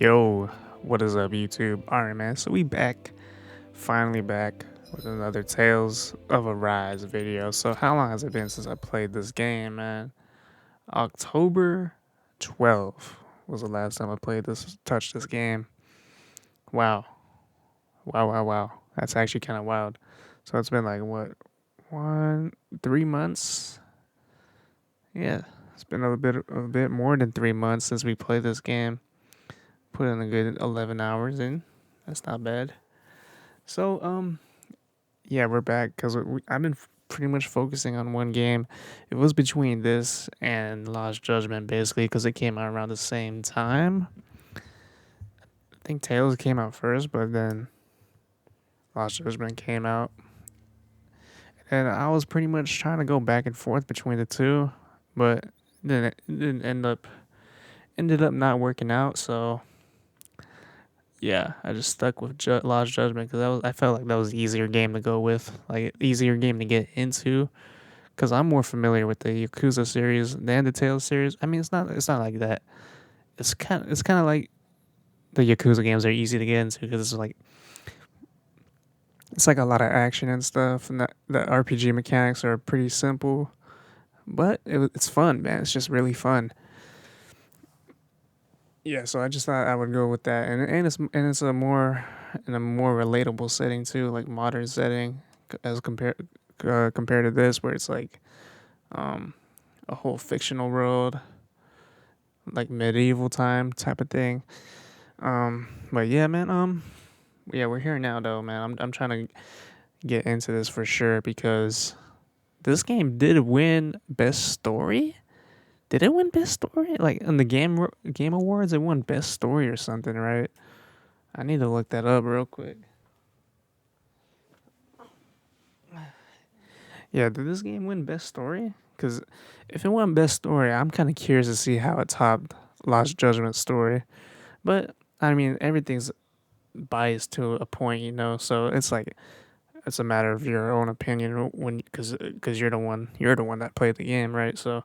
Yo, what is up, YouTube? Alright, man. So we back, finally back with another Tales of Arise video. So how long has it been since I played this game, man? October 12th was the last time I played this, touched this game. Wow, wow. That's actually kind of wild. So it's been like what, 3 months? Yeah, it's been a bit more than 3 months since we played this game. Put in a good 11 hours in. That's not bad. So, yeah, we're back because I've been pretty much focusing on one game. It was between this and Lost Judgment, basically, because it came out around the same time. I think Tales came out first, but then Lost Judgment came out, and I was pretty much trying to go back and forth between the two, but then it didn't ended up not working out. So yeah, I just stuck with Lost Judgment because I felt like that was the easier game to go with, like easier game to get into. Because I'm more familiar with the Yakuza series than the Tales series. I mean, it's not like that. It's kind of like the Yakuza games are easy to get into because it's like a lot of action and stuff, and the RPG mechanics are pretty simple, but it's fun, man. It's just really fun. Yeah, so I just thought I would go with that, and it's a more in a more relatable setting too, like modern setting, as compared to this, where it's like um a whole fictional world, like medieval time type of thing. But yeah, man. Yeah, we're here now, though, man. I'm trying to get into this for sure because this game did win best story. Did it win best story? Like in the game awards, it won best story or something, right? I need to look that up real quick. Yeah, did this game win best story? Because if it won best story, I'm kind of curious to see how it topped Lost Judgment story. But I mean, everything's biased to a point, So it's a matter of your own opinion when because you're the one that played the game, right? So,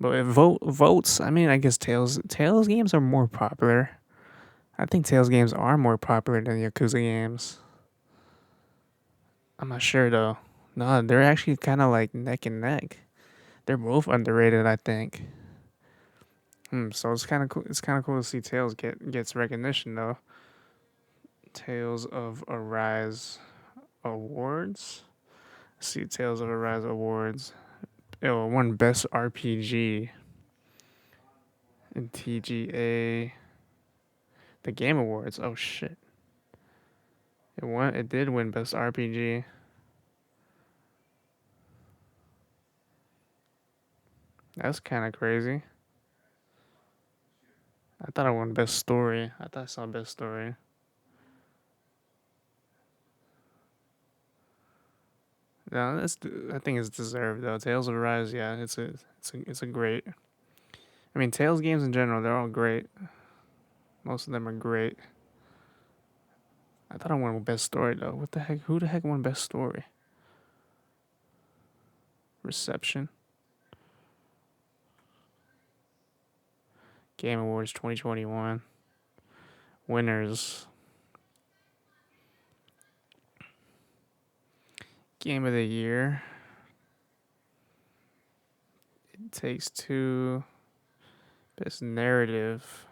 but if votes, I mean, I guess Tales games are more popular. I think Tales games are more popular than Yakuza games. I'm not sure though. No, they're actually kind of like neck and neck. They're both underrated, I think. So it's kind of cool. It's kind of cool to see Tales gets recognition though. Tales of Arise awards. See Tales of Arise awards. It won Best RPG in TGA. The Game Awards. Oh shit! It won. It did win Best RPG. That's kind of crazy. I thought I won Best Story. I thought I saw Best Story. No, I think it's deserved though. Tales of Arise. Yeah, it's a great. I mean, Tales games in general, they're all great. Most of them are great. I thought I won Best Story though. What the heck? Who the heck won Best Story? Reception. Game Awards 2021. Winners. Game of the Year. It Takes Two. Best Narrative.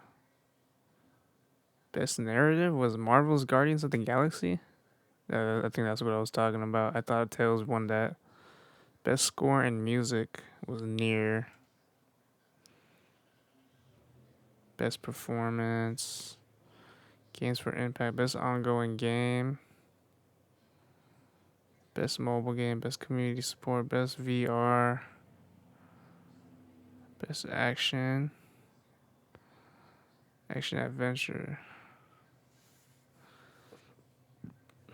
Best Narrative was Marvel's Guardians of the Galaxy. I think that's what I was talking about. I thought Tales won that. Best Score and Music was Near. Best Performance. Games for Impact. Best Ongoing Game. Best Mobile Game. Best Community Support. Best VR. Best Action. Action Adventure.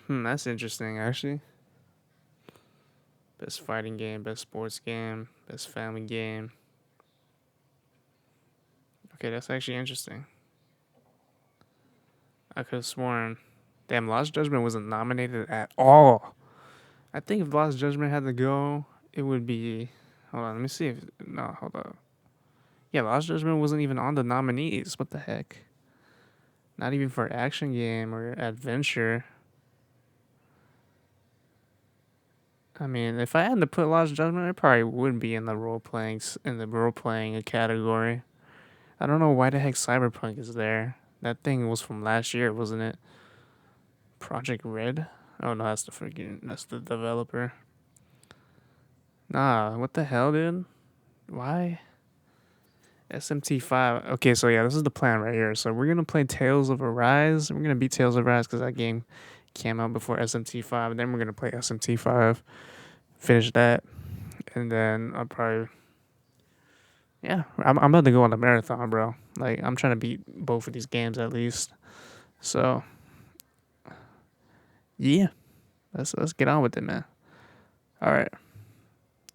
That's interesting actually. Best Fighting Game. Best Sports Game. Best Family Game. Okay, that's actually interesting. I could have sworn. Damn, Lost Judgment wasn't nominated at all. I think if Lost Judgment had to go, it would be. Hold on, let me see if. No, hold up. Yeah, Lost Judgment wasn't even on the nominees. What the heck? Not even for action game or adventure. I mean, if I had to put Lost Judgment, it probably would be in the role playing category. I don't know why the heck Cyberpunk is there. That thing was from last year, wasn't it? Project Red. Oh no, that's the developer. Nah, what the hell, dude? Why? SMT5. Okay, so yeah, this is the plan right here. So we're gonna play Tales of Arise. We're gonna beat Tales of Arise because that game came out before SMT5. And then we're gonna play SMT5, finish that, and then I'll probably yeah. I'm about to go on a marathon, bro. Like I'm trying to beat both of these games at least. So yeah, let's get on with it, man. All right,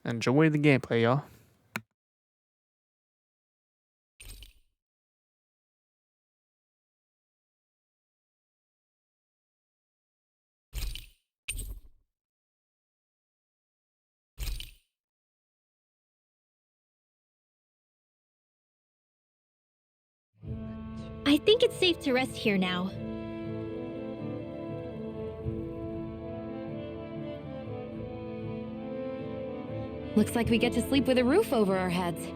enjoy the gameplay, y'all. I think it's safe to rest here now. Looks like we get to sleep with a roof over our heads.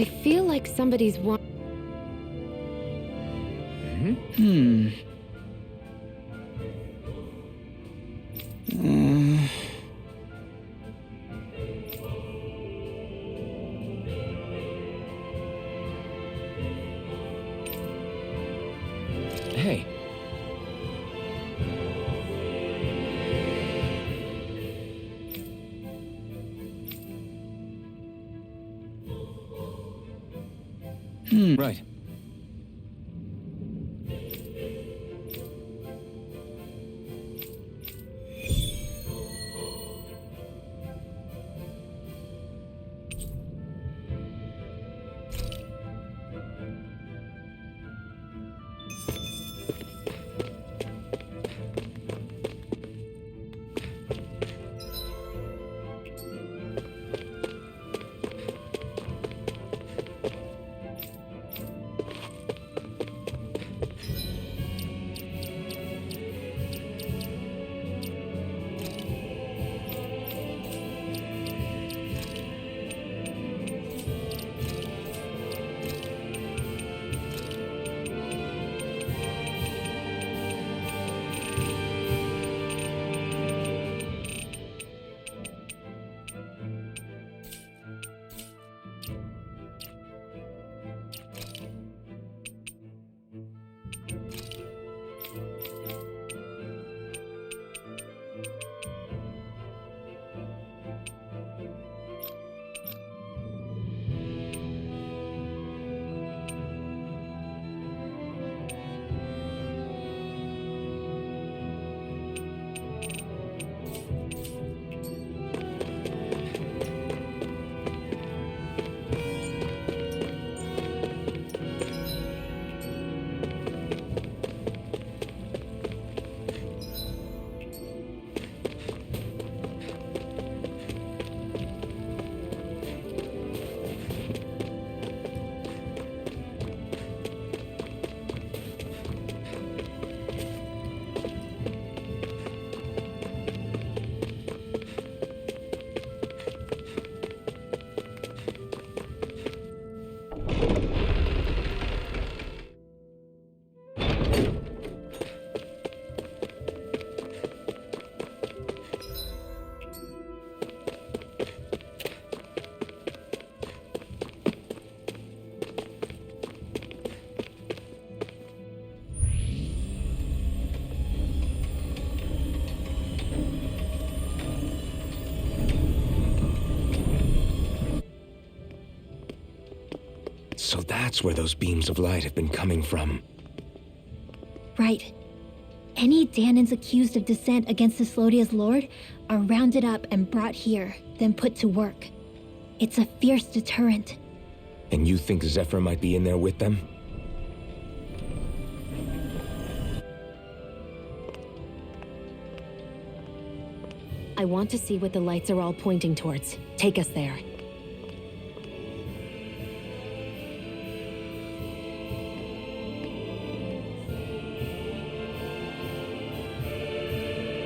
I feel like somebody's Hey. Right. So that's where those beams of light have been coming from. Right. Any Danans accused of dissent against Cyslodia's lord are rounded up and brought here, then put to work. It's a fierce deterrent. And you think Zephyr might be in there with them? I want to see what the lights are all pointing towards. Take us there.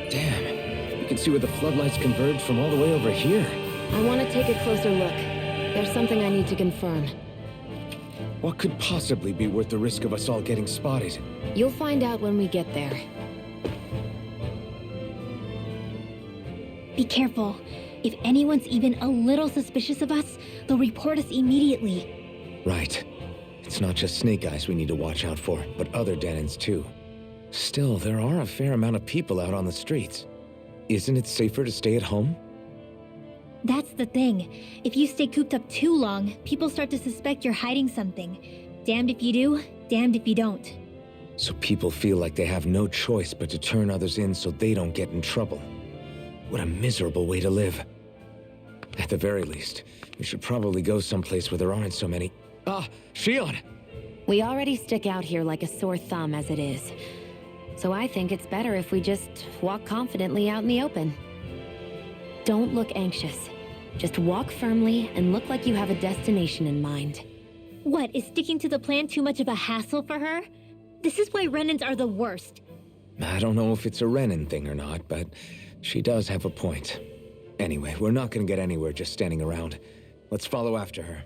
Damn, you can see where the floodlights converge from all the way over here. I want to take a closer look. There's something I need to confirm. What could possibly be worth the risk of us all getting spotted? You'll find out when we get there. Be careful. If anyone's even a little suspicious of us, they'll report us immediately. Right. It's not just Snake Eyes we need to watch out for, but other Danans too. Still, there are a fair amount of people out on the streets. Isn't it safer to stay at home? That's the thing. If you stay cooped up too long, people start to suspect you're hiding something. Damned if you do, damned if you don't. So people feel like they have no choice but to turn others in so they don't get in trouble. What a miserable way to live. At the very least, we should probably go someplace where there aren't so many... Ah, Shion! We already stick out here like a sore thumb as it is. So I think it's better if we just walk confidently out in the open. Don't look anxious. Just walk firmly and look like you have a destination in mind. What, is sticking to the plan too much of a hassle for her? This is why Renans are the worst. I don't know if it's a Renan thing or not, but she does have a point. Anyway, we're not gonna get anywhere just standing around. Let's follow after her.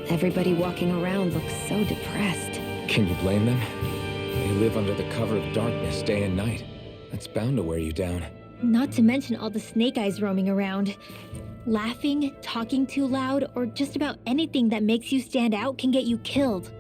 Everybody walking around looks so depressed. Can you blame them? They live under the cover of darkness day and night. That's bound to wear you down. Not to mention all the snake eyes roaming around. Laughing, talking too loud, or just about anything that makes you stand out can get you killed.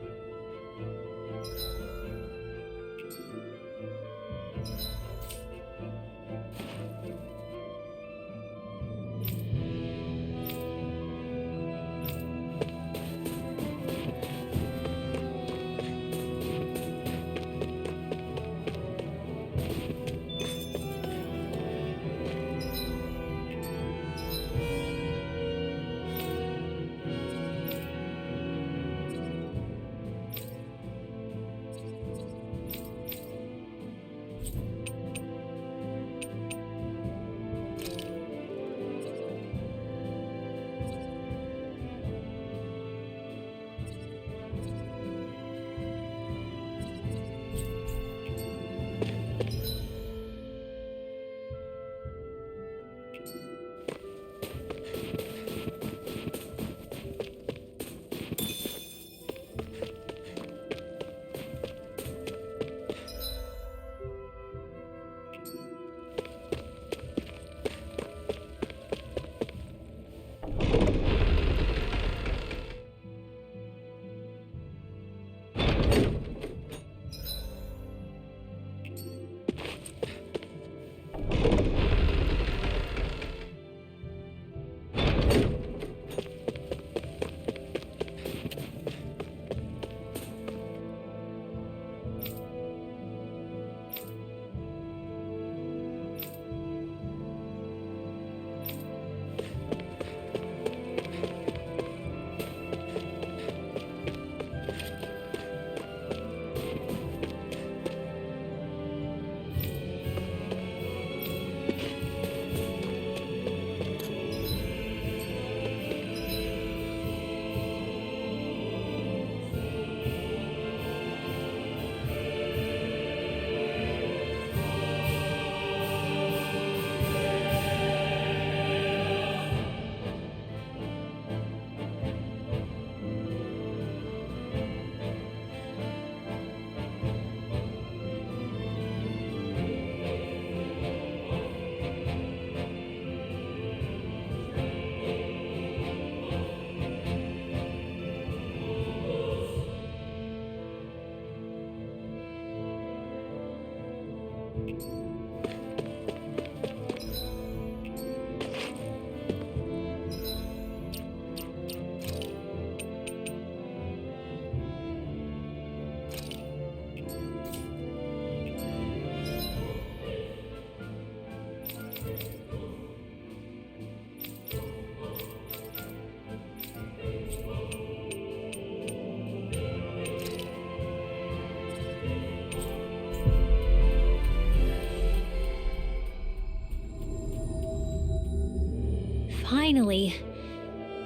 Finally.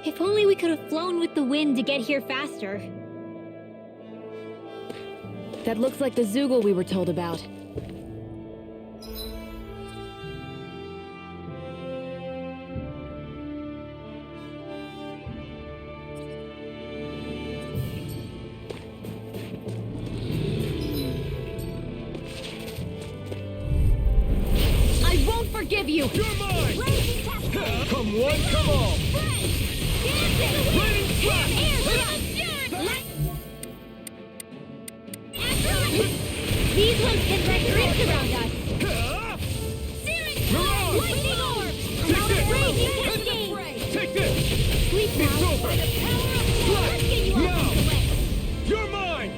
If only we could have flown with the wind to get here faster. That looks like the Zoogle we were told about. I won't forgive you! You're mine! Lazy test! Come one, come all! Raining These ones can wreck rings around us! Searing Mirage! lightning orb! Take Raging this! cascade! Take this! Sleep now! It's over! By the power of war! Let's get you Now! out of the way! You're mine!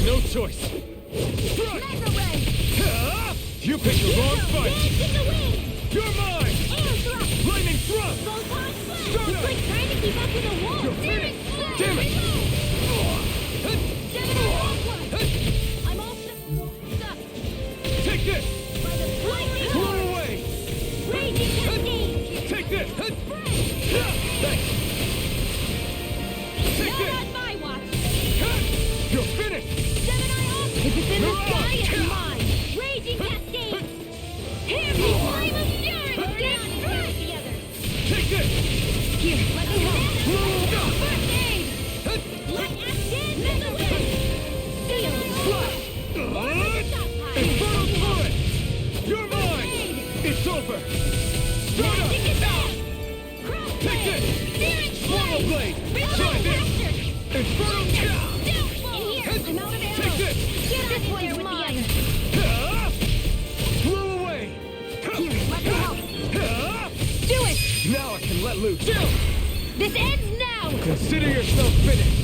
No choice! Mega ray! You picked the wrong fight! Dance in the wind! You're mine! Air thrust! Lightning thrust! Photon blast! Stardust! It's like trying to keep up with a wall! You're finished! Flash! Damn it! Gemini Rockwood! I'm all stuck! Take this! By the lightning Blow orb! away! Raging cascade! Take this! Spray! Thanks! Take this! Here, let me help. Blow up! First aid! Let action in the wind! Seal! Slash! Infernal turret! You're mine! It's over! Start up! Magic is out! Take this! Steering Swallow blade! Try this! Infernal cow! In here! I'm out of Take arrows! this! Get this one's mine! Ah! Blow away! Here, let me help! Ah! Do it! Now I can let loose! This ends now! Consider yourself finished!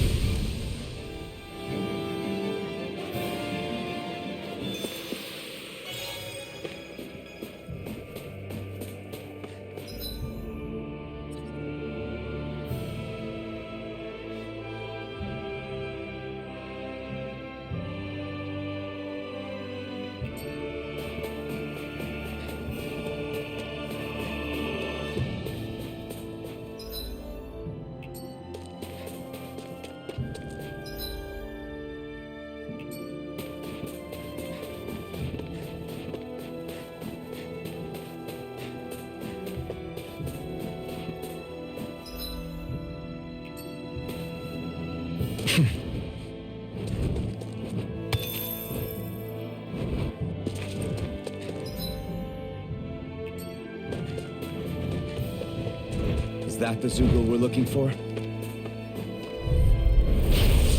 Is that the Zoogle we're looking for?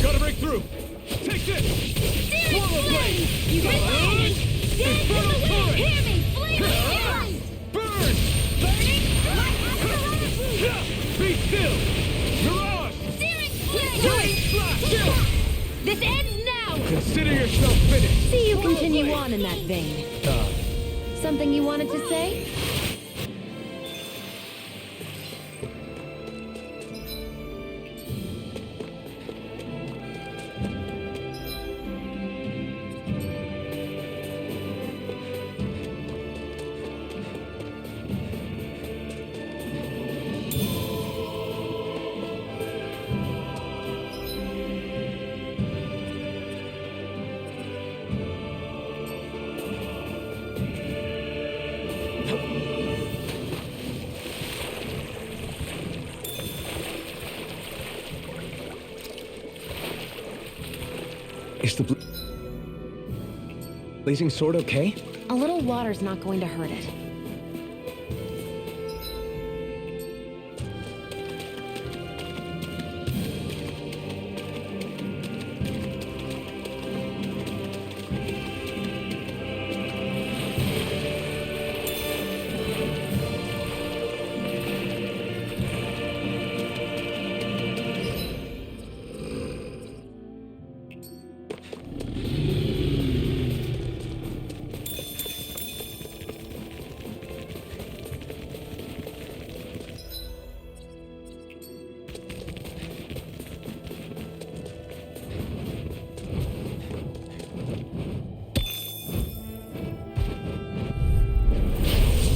Gotta break through! Take this! Swallow blade! You can land! Dance in the wind! Hear me! Flaming arrows! Burn! Burning! Like Asterix! Be still! Mirage! Steering Do flame! it! Slash! This ends now! Consider yourself finished! See you continue on in that vein. Something you wanted to say? Is the blazing sword okay? A little water's not going to hurt it.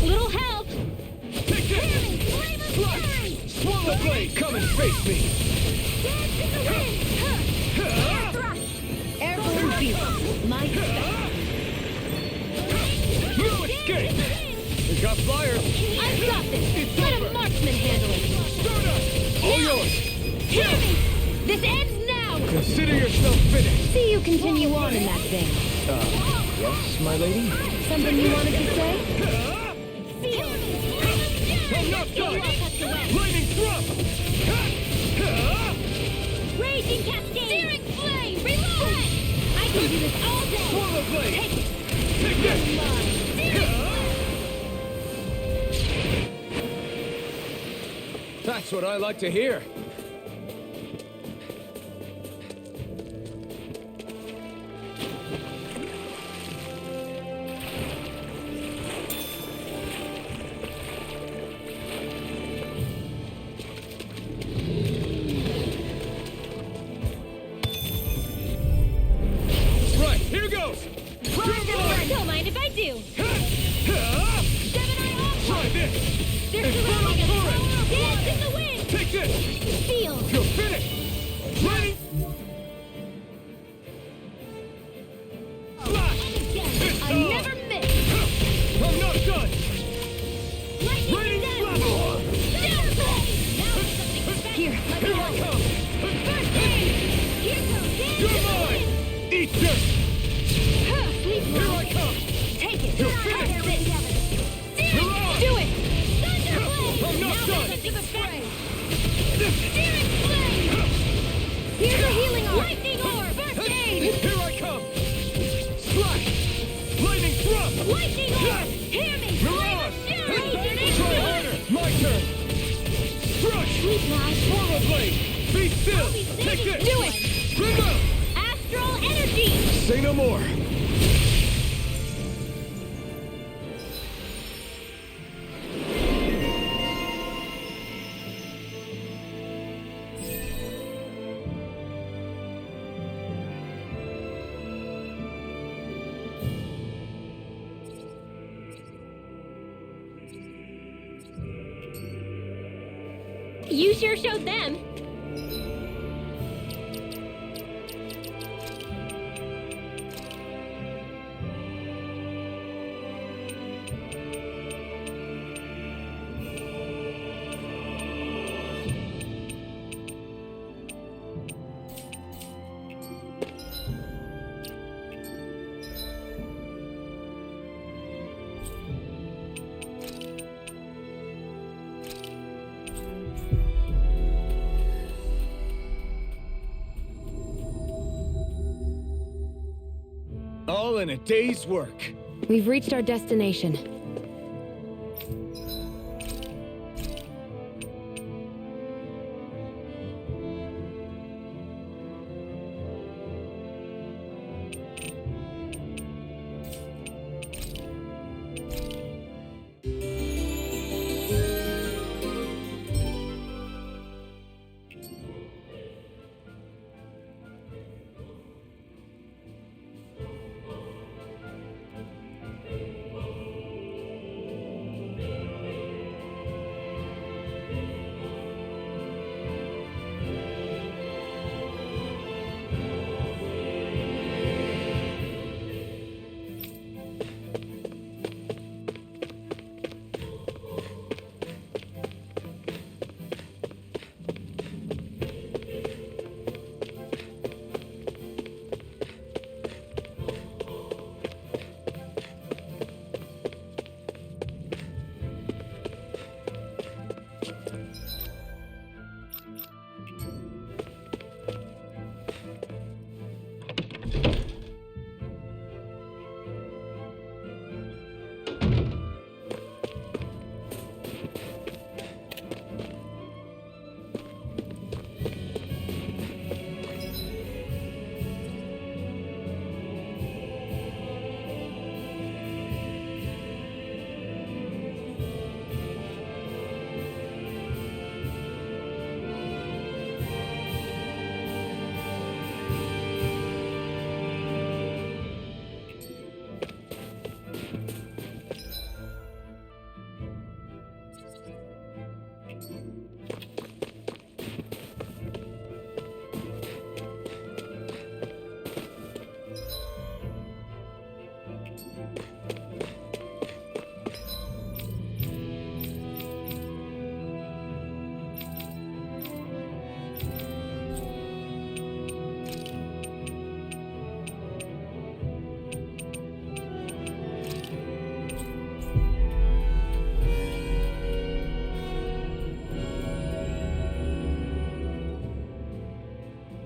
Little help! Take this! Slash! Swallow blade! Come and face me! Dance in the wind! Air thrust! Airborne field. My spec. No escape! We got flyers! I've got this! Let a marksman handle it! Start up! All yours! Hear me! This ends now! Consider yourself finished! See you continue on in that vein. Yes, my lady? Something you wanted to say? I'm not done! Lightning thrust! Raging cascade! Steering flame! Reload! I can do this all day! Swallow blade! Take it! Take this! That's what I like to hear. Right, here goes! Don't mind if I do! Gemini off! Try this! They're Infernal surrounding us! turret! Dance in the wind! Take this! Feel! You're finished! Ready? Flash! I never miss! I'm not done! Lightning Raining descent! flash! Down Swallow blade! Be still! Take this! Do it! Remove! Astral energy! Say no more! You sure showed them. All in a day's work. We've reached our destination.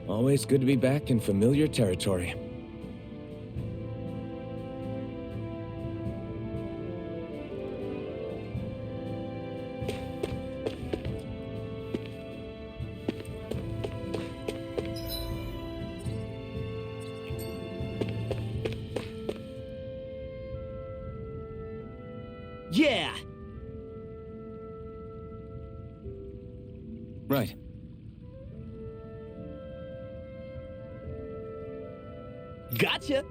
Always good to be back in familiar territory. Yeah! Right. Gotcha!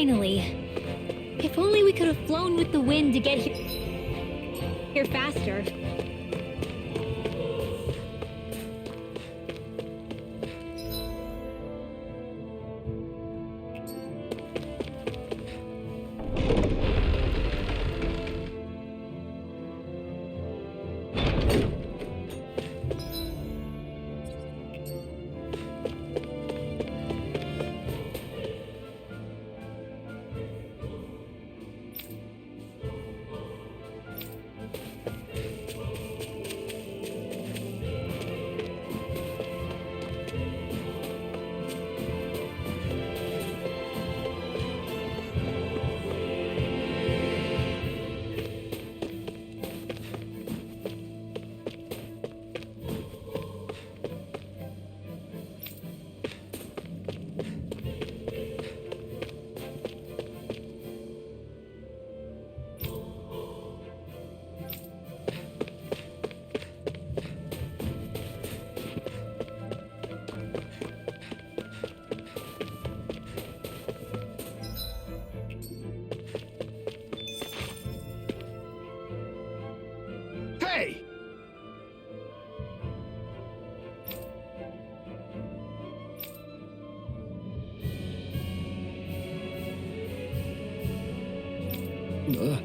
Finally. If only we could have flown with the wind to get here faster. Hey! Ugh.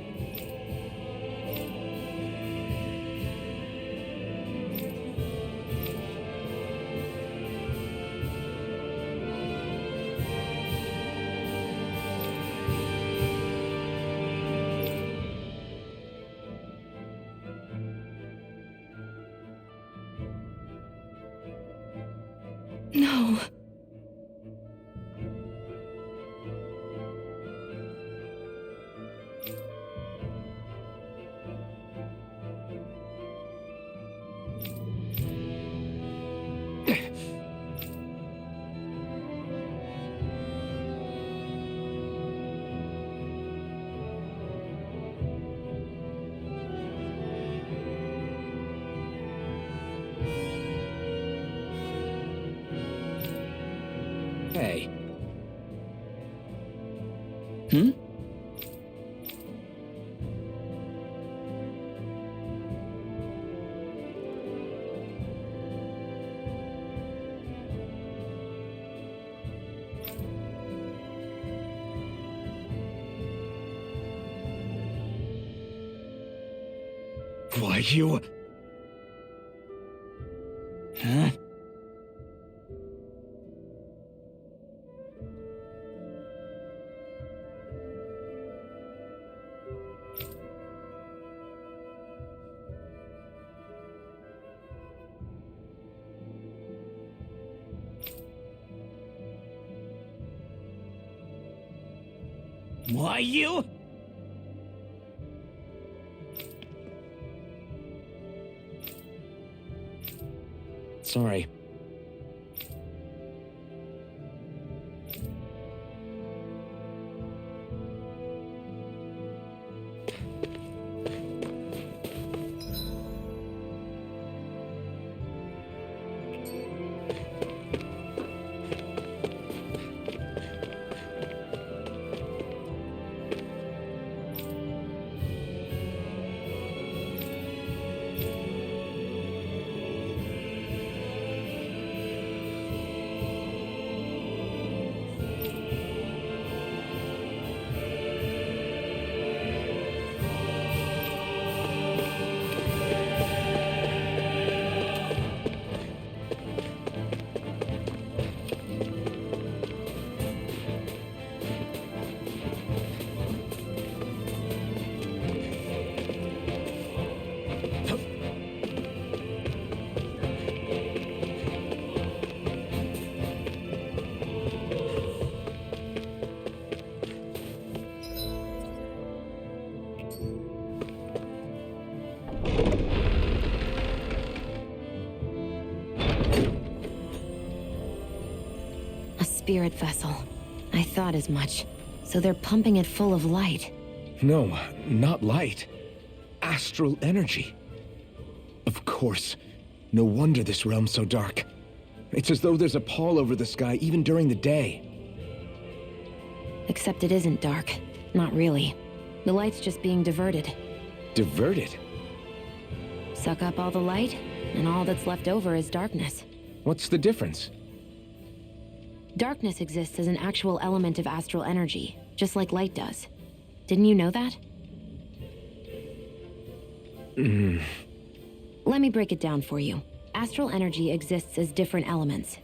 No. Hey. Hmm? Why, you... Huh? Why, you... Sorry. A spirit vessel. I thought as much. So they're pumping it full of light. No, not light. Astral energy. Of course. No wonder this realm's so dark. It's as though there's a pall over the sky even during the day. Except it isn't dark. Not really. The light's just being diverted. Diverted? Suck up all the light, and all that's left over is darkness. What's the difference? Darkness exists as an actual element of astral energy, just like light does. Didn't you know that? Let me break it down for you. Astral energy exists as different elements.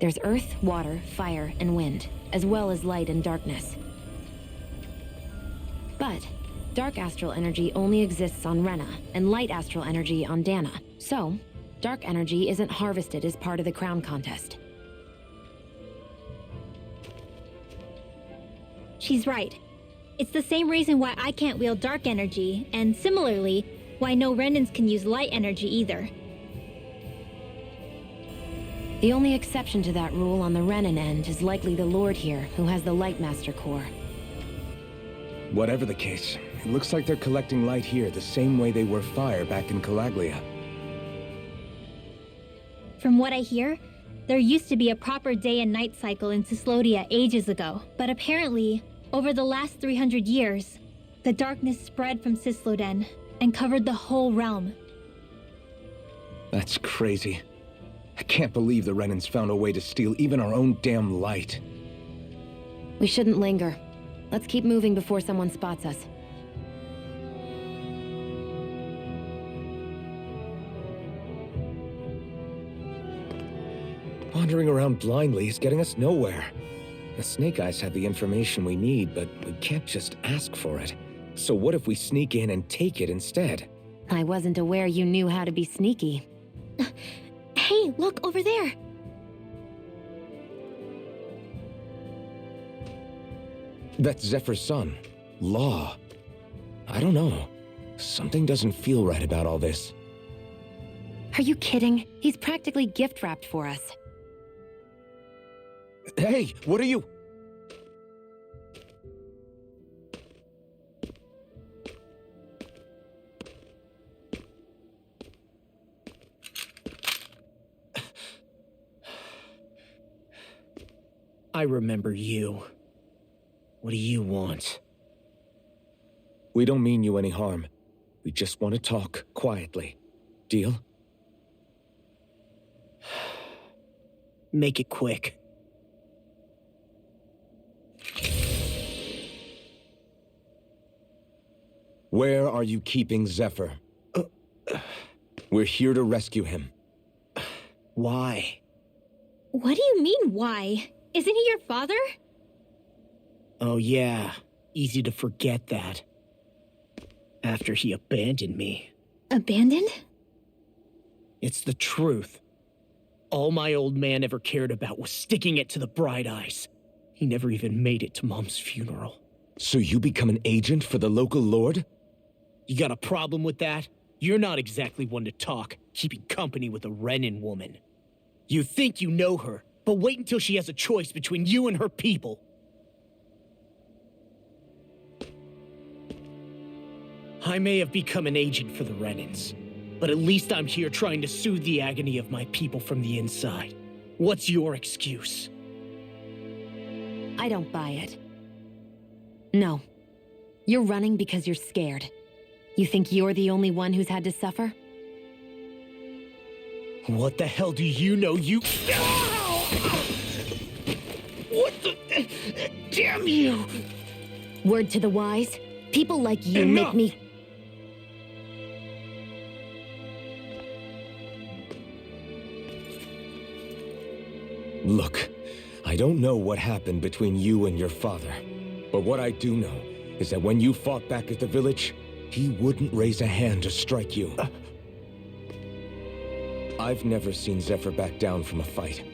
There's earth, water, fire, and wind, as well as light and darkness. But dark astral energy only exists on Rena, and light astral energy on Dana. So, dark energy isn't harvested as part of the crown contest. She's right. It's the same reason why I can't wield dark energy, and similarly, why no Renans can use light energy either. The only exception to that rule on the Renan end is likely the Lord here, who has the Light Master core. Whatever the case, it looks like they're collecting light here the same way they were fire back in Calaglia. From what I hear, there used to be a proper day and night cycle in Cyslodia ages ago, but apparently, over the last 300 years, the darkness spread from Cysloden and covered the whole realm. That's crazy. I can't believe the Renans found a way to steal even our own damn light. We shouldn't linger. Let's keep moving before someone spots us. Wandering around blindly is getting us nowhere. The Snake Eyes have the information we need, but we can't just ask for it. So what if we sneak in and take it instead? I wasn't aware you knew how to be sneaky. Hey, look over there! That's Zephyr's son, Law. I don't know. Something doesn't feel right about all this. Are you kidding? He's practically gift-wrapped for us. Hey, what are you? I remember you. What do you want? We don't mean you any harm. We just want to talk quietly. Deal? Make it quick. Where are you keeping Zephyr? We're here to rescue him. Why? What do you mean, why? Isn't he your father? Oh yeah, easy to forget that. After he abandoned me. Abandoned? It's the truth. All my old man ever cared about was sticking it to the Bright Eyes. He never even made it to Mom's funeral. So you become an agent for the local lord? You got a problem with that? You're not exactly one to talk, keeping company with a Renan woman. You think you know her, but wait until she has a choice between you and her people. I may have become an agent for the Renans, but at least I'm here trying to soothe the agony of my people from the inside. What's your excuse? I don't buy it. No. You're running because you're scared. You think you're the only one who's had to suffer? What the hell do you know, you... What the... Damn you! Word to the wise, people like you Enough! make me... Look, I don't know what happened between you and your father. But what I do know is that when you fought back at the village, he wouldn't raise a hand to strike you. I've never seen Zephyr back down from a fight.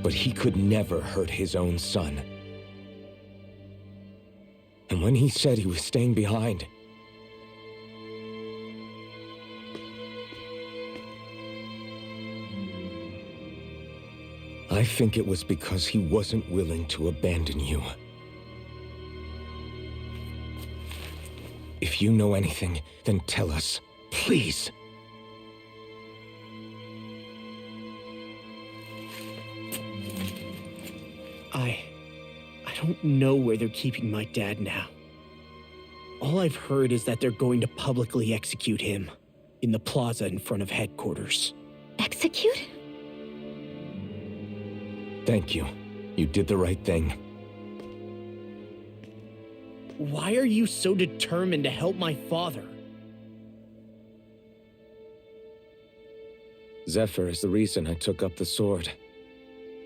But he could never hurt his own son. And when he said he was staying behind, I think it was because he wasn't willing to abandon you. If you know anything, then tell us, please. I don't know where they're keeping my dad now. All I've heard is that they're going to publicly execute him in the plaza in front of headquarters. Execute? Thank you. You did the right thing. Why are you so determined to help my father? Zephyr is the reason I took up the sword.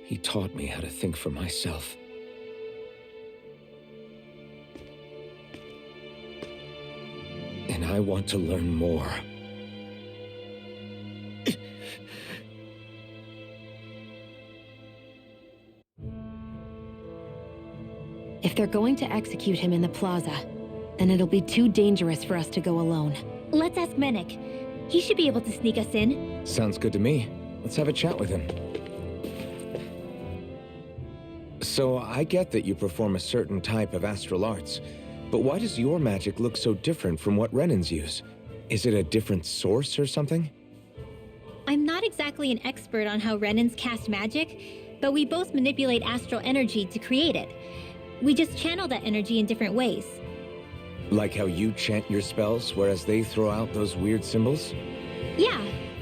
He taught me how to think for myself. And I want to learn more. If they're going to execute him in the plaza, then it'll be too dangerous for us to go alone. Let's ask Menik. He should be able to sneak us in. Sounds good to me. Let's have a chat with him. So, I get that you perform a certain type of astral arts, but why does your magic look so different from what Renan's use? Is it a different source or something? I'm not exactly an expert on how Renans cast magic, but we both manipulate astral energy to create it. We just channel that energy in different ways. Like how you chant your spells, whereas they throw out those weird symbols? Yeah,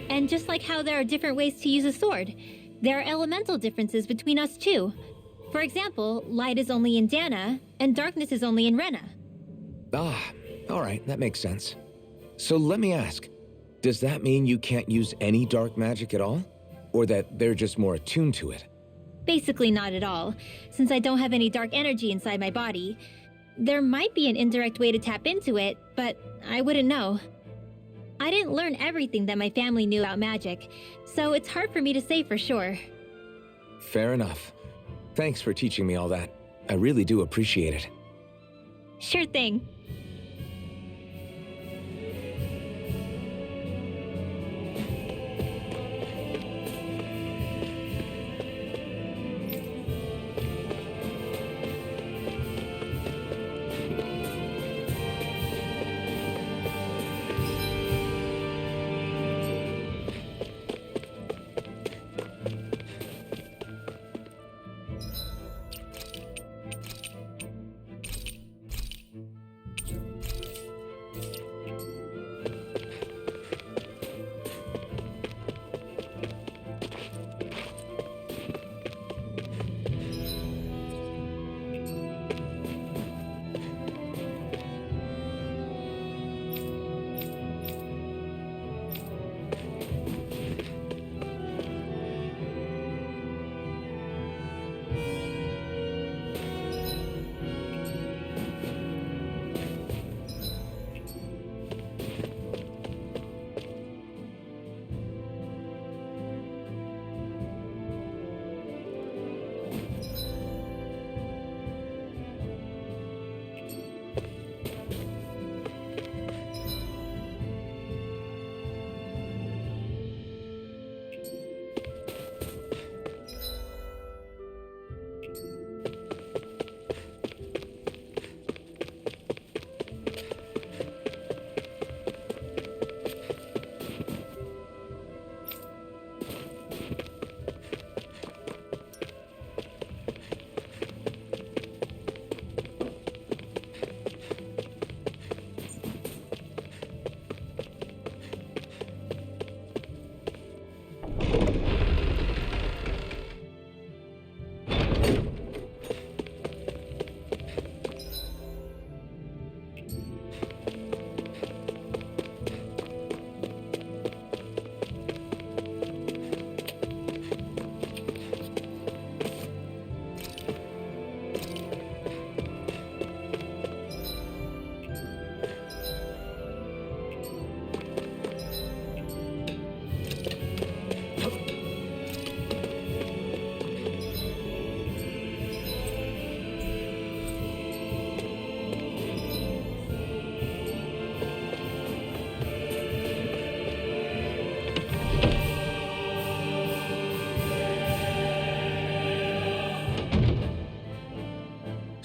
and just like how there are different ways to use a sword, there are elemental differences between us too. For example, light is only in Dana, and darkness is only in Rena. Ah, alright, that makes sense. So let me ask, does that mean you can't use any dark magic at all? Or that they're just more attuned to it? Basically not at all, since I don't have any dark energy inside my body. There might be an indirect way to tap into it, but I wouldn't know. I didn't learn everything that my family knew about magic, so it's hard for me to say for sure. Fair enough. Thanks for teaching me all that. I really do appreciate it. Sure thing.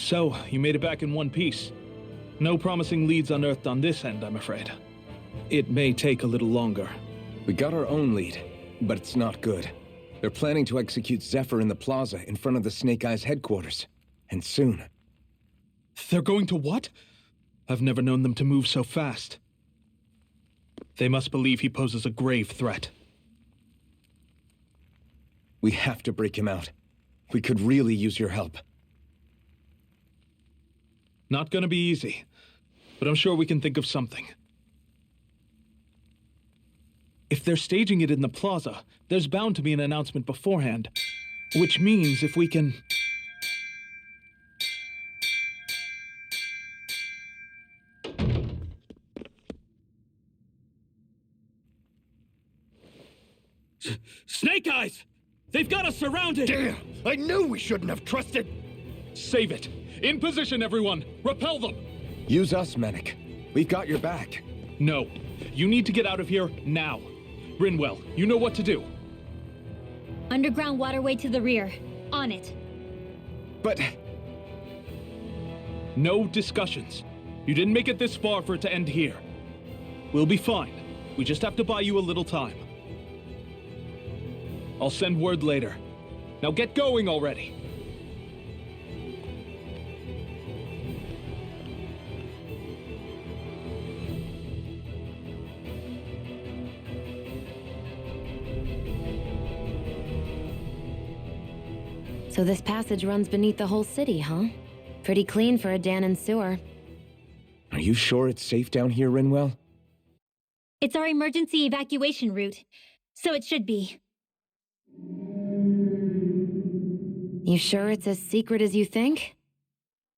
So, you made it back in one piece. No promising leads unearthed on this end, I'm afraid. It may take a little longer. We got our own lead, but it's not good. They're planning to execute Zephyr in the plaza in front of the Snake Eyes headquarters. And soon. They're going to what? I've never known them to move so fast. They must believe he poses a grave threat. We have to break him out. We could really use your help. Not gonna be easy, but I'm sure we can think of something. If they're staging it in the plaza, there's bound to be an announcement beforehand. Which means if we can... Snake Eyes! They've got us surrounded! Damn! I knew we shouldn't have trusted! Save it! In position, everyone! Repel them! Use us, Mennick. We've got your back. No. You need to get out of here now. Rinwell, you know what to do. Underground waterway to the rear. On it. But... No discussions. You didn't make it this far for it to end here. We'll be fine. We just have to buy you a little time. I'll send word later. Now get going already. So this passage runs beneath the whole city, huh? Pretty clean for a Danon sewer. Are you sure it's safe down here, Rinwell? It's our emergency evacuation route, so it should be. You sure it's as secret as you think?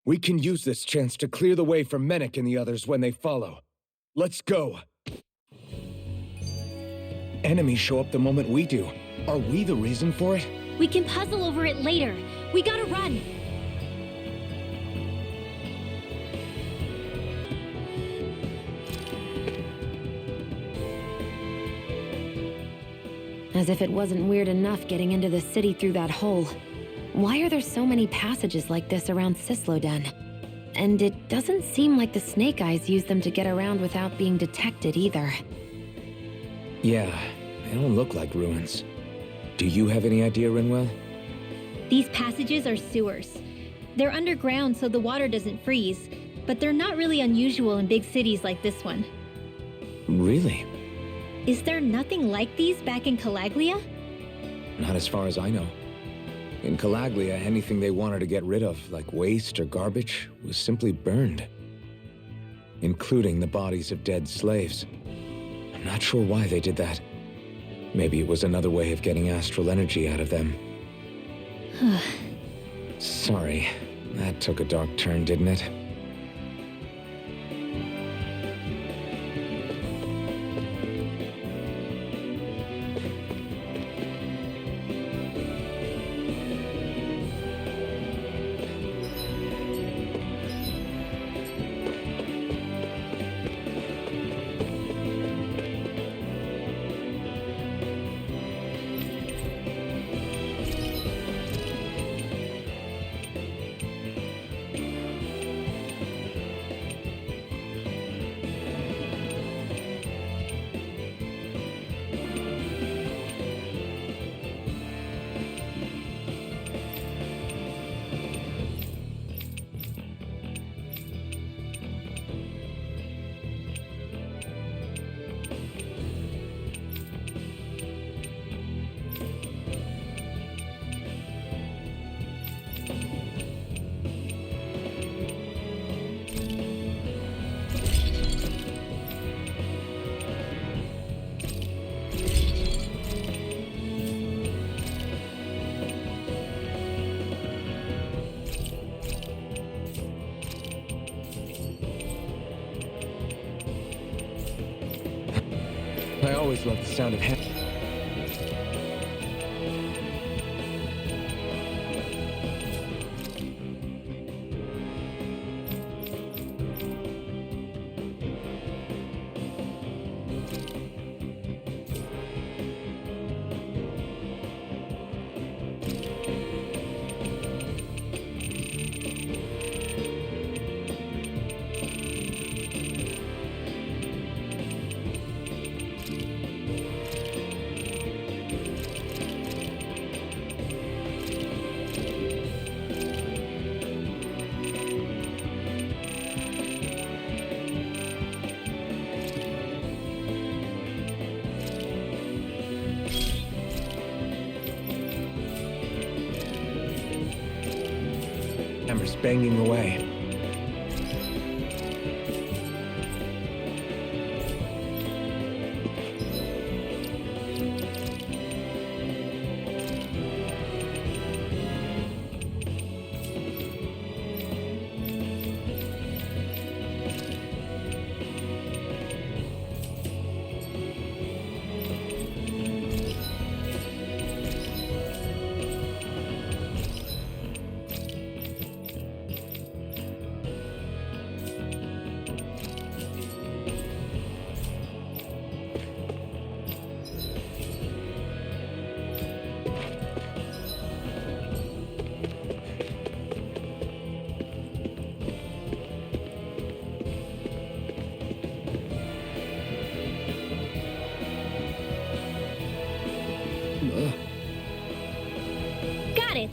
We can use this chance to clear the way for Mennick and the others when they follow. Let's go. Enemies show up the moment we do. Are we the reason for it? We can puzzle over it later. We gotta run. As if it wasn't weird enough getting into the city through that hole. Why are there so many passages like this around Sisloden? And it doesn't seem like the Snake Eyes use them to get around without being detected either. Yeah, they don't look like ruins. Do you have any idea, Rinwell? These passages are sewers. They're underground so the water doesn't freeze, but they're not really unusual in big cities like this one. Really? Is there nothing like these back in Calaglia? Not as far as I know. In Calaglia, anything they wanted to get rid of, like waste or garbage, was simply burned. Including the bodies of dead slaves. I'm not sure why they did that. Maybe it was another way of getting astral energy out of them. Sorry, that took a dark turn, didn't it? I always loved the sound of Hammers banging away. Got it!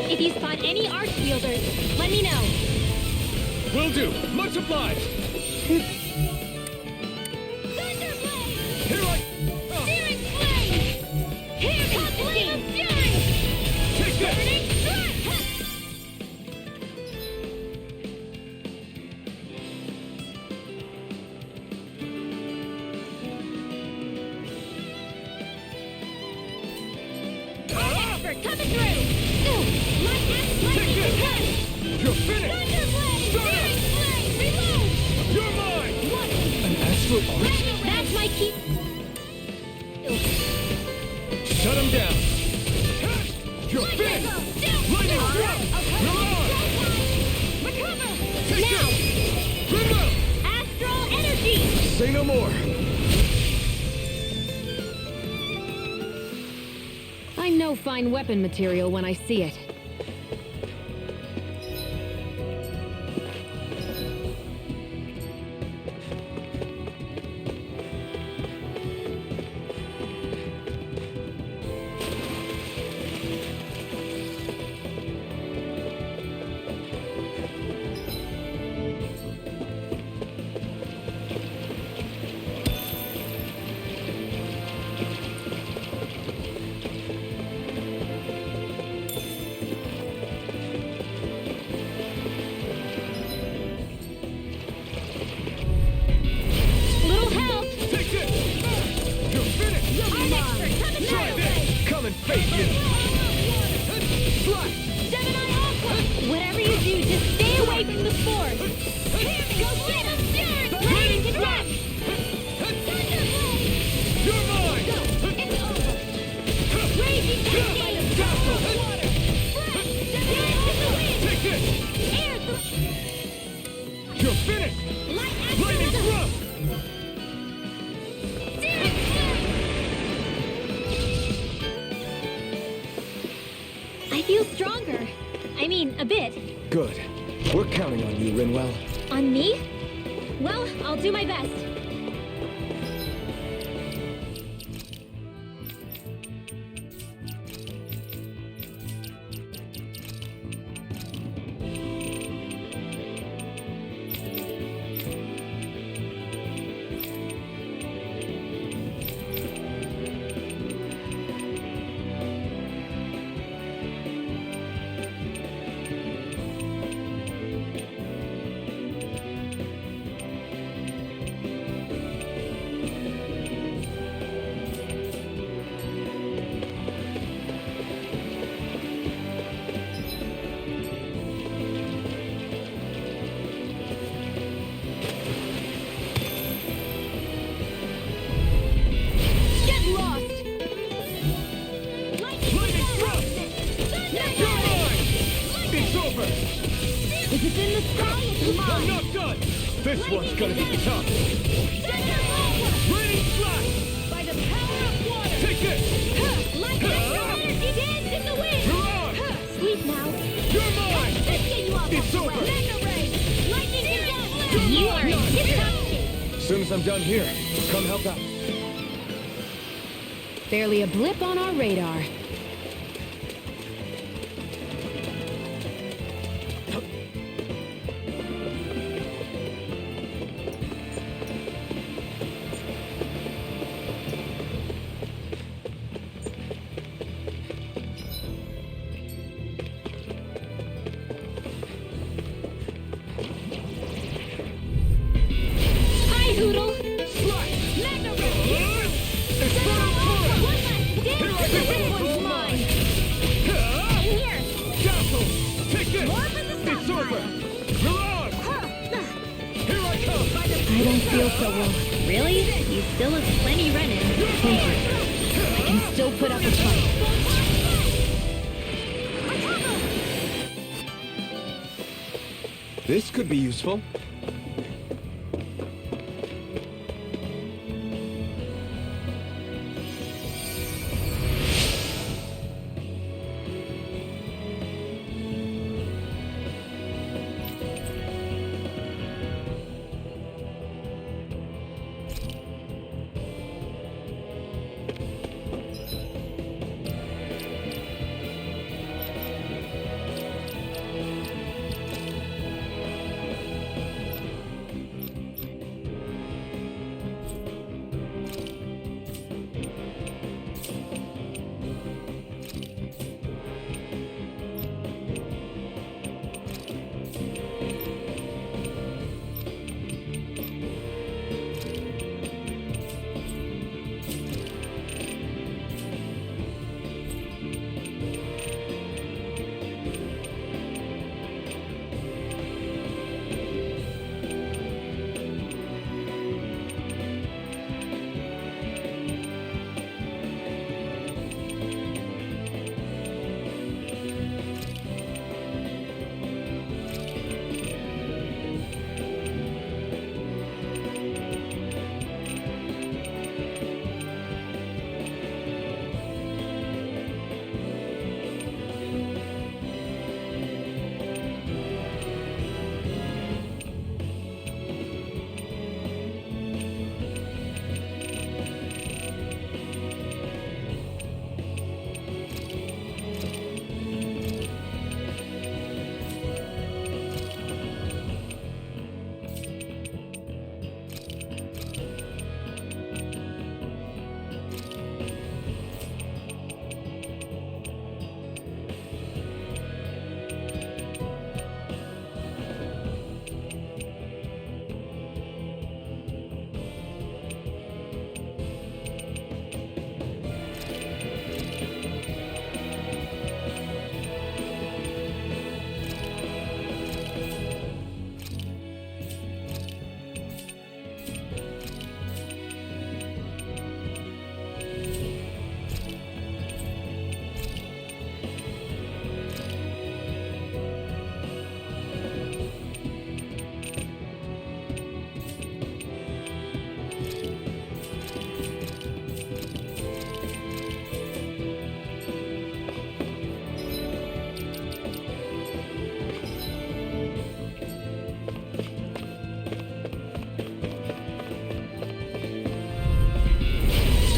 If you spot any arch wielders, let me know. Will do. Much obliged. Thunderblade! Here I... Searing flame! Here comes flame of fury! Take this! Burning thrust! Expert coming through! Light axe lightning concussed! You're finished! Thunderblade! Shut Searing flame! Reload! You're mine! What? An astral arch? That's my key. Shut him down! You're finished! Lightning strike! You're on! Recover! Take Now! this! Reload! Astral energy! Say no more! I know fine weapon material when I see it. Little help! Take this! You're finished! Try this! Come and face you! Fly! Gemini Aqua! Whatever you do, just stay away from the spores! Go flame of fury! Blade can rush! Thunderblade! You're mine! It's over! Raging cascade! Castle! Water! Dance in the wind! Take this! Air thrust! You're finished! Light axe Lightning thrust! Searing flame! I feel stronger. I mean, a bit. Good. We're counting on you, Rinwell. On me? Well, I'll do my best. Get lost! Lightning thrust! You're mine! It's over! If it's in the sky, it's I'm mine. not done! This one's gonna be tough! Raining flash! By the power of water! Take this! Light astral energy dance in the wind! You're on! Sleep now. soon as I'm done here, come help out. Barely a blip on our radar. Hi, Hoodle! Magna Ray! One left! Dance! This one's mine! In here! Castle! Take this! More for the It's south over! side. Mirage! Here I come! I don't feel so well. Really? You still have plenty running. Thank you. I can still put up a fight. This could be useful.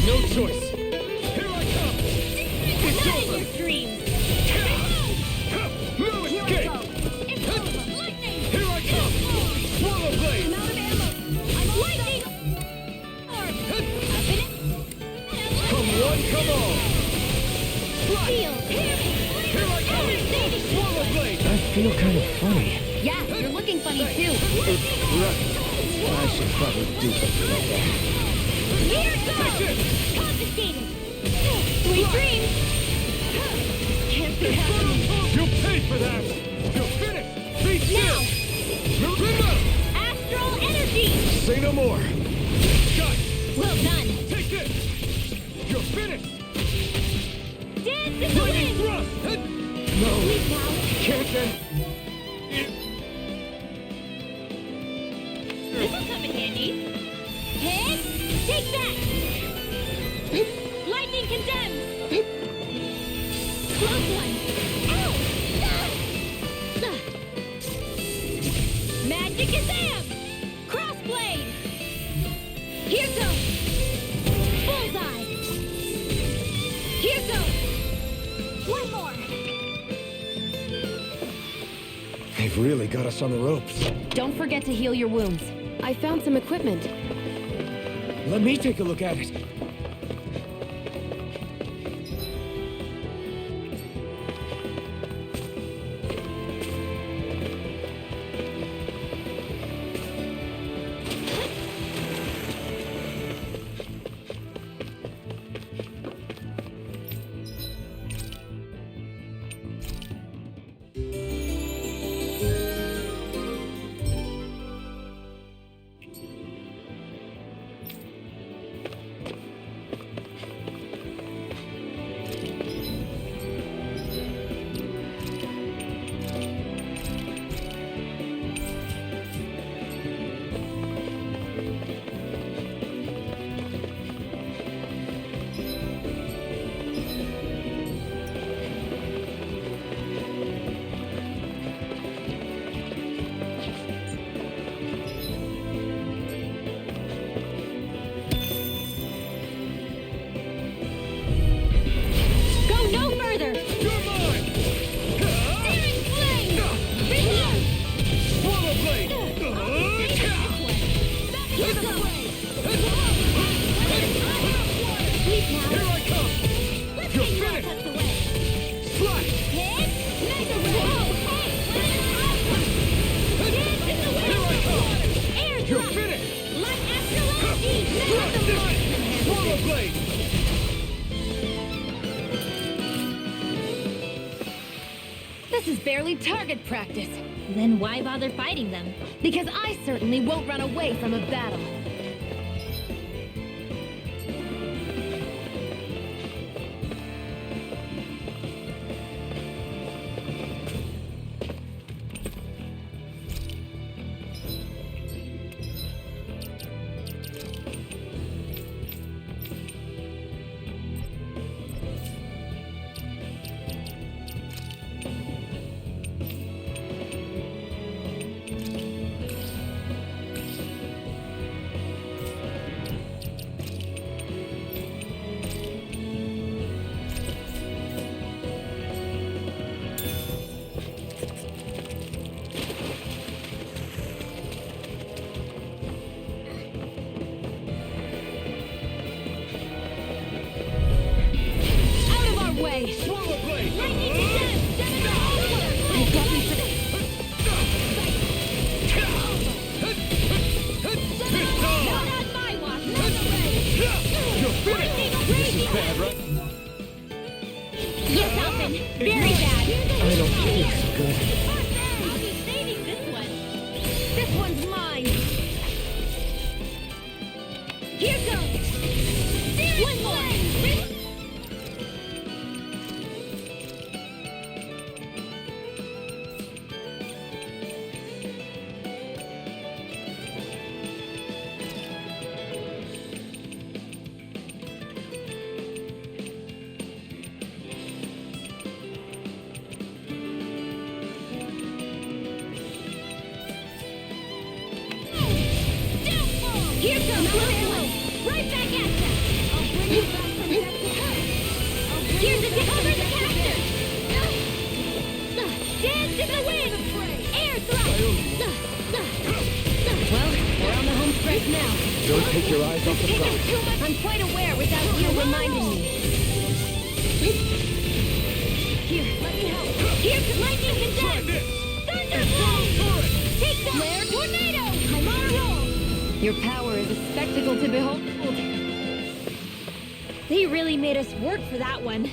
No choice! Here I come! It's Not in over! your dreams! No Here I escape! go! It's over! Lightning! Here I come! Swallow blade! I'm out of ammo! I'm all lightning! Up in it! Come one, come all! Feel! Hear me! Here I come! Everything! Swallow blade! I feel kind of funny. Yeah, you're looking funny too. I should probably do something like that. Here it goes! Confiscated! Sweet dreams! Can't be happening! You paid for that! You're finished! Be Now! still! Remember! Astral energy! Say no more. Shot! Well done! Take this! You're finished! Dance in the Lightning wind! thrust! No, Sleep now! can't then. This'll come in handy. Hit! Take that! Lightning condemns! Close one! Ow! Magic Kazam! Crossblade! Here goes! Bullseye! Here goes! One more! They've really got us on the ropes. Don't forget to heal your wounds. I found some equipment. Let me take a look at it. Go no further! You're mine! Searing flame! Reload! Swallow blade! Here goes! Sweet now! Here I come! Let's You're get finished! tucked away! Slash! Hit! Mega Whoa! Hey! Hit in the Here I come! Air You're thrust! finished! Like Astrology! Mega Swallow blade! This is barely target practice. Then why bother fighting them? Because I certainly won't run away from a battle. Out of our way! Swallow blade! Lightning stem! They've got me for this. Not on my watch! Mega Ray! You're finished! This is bad, right? Yes, Alvin! Very bad! I don't feel so good. I'll be saving this one! This one's mine. Here goes! One more! Here comes one arrow! Right back at ya! I'll bring you back from death to life! Here's a cover the caster! Dance in the wind! Air thrust! Well, we're on the home stretch now. Don't take your eyes off the Taken prize. too much. I'm quite aware without you reminding me. Here, let me help. Here's lightning condense! Thunderbolt! Take that! Flare tornado! I'm on a roll! Your power is a spectacle to behold. They really made us work for that one.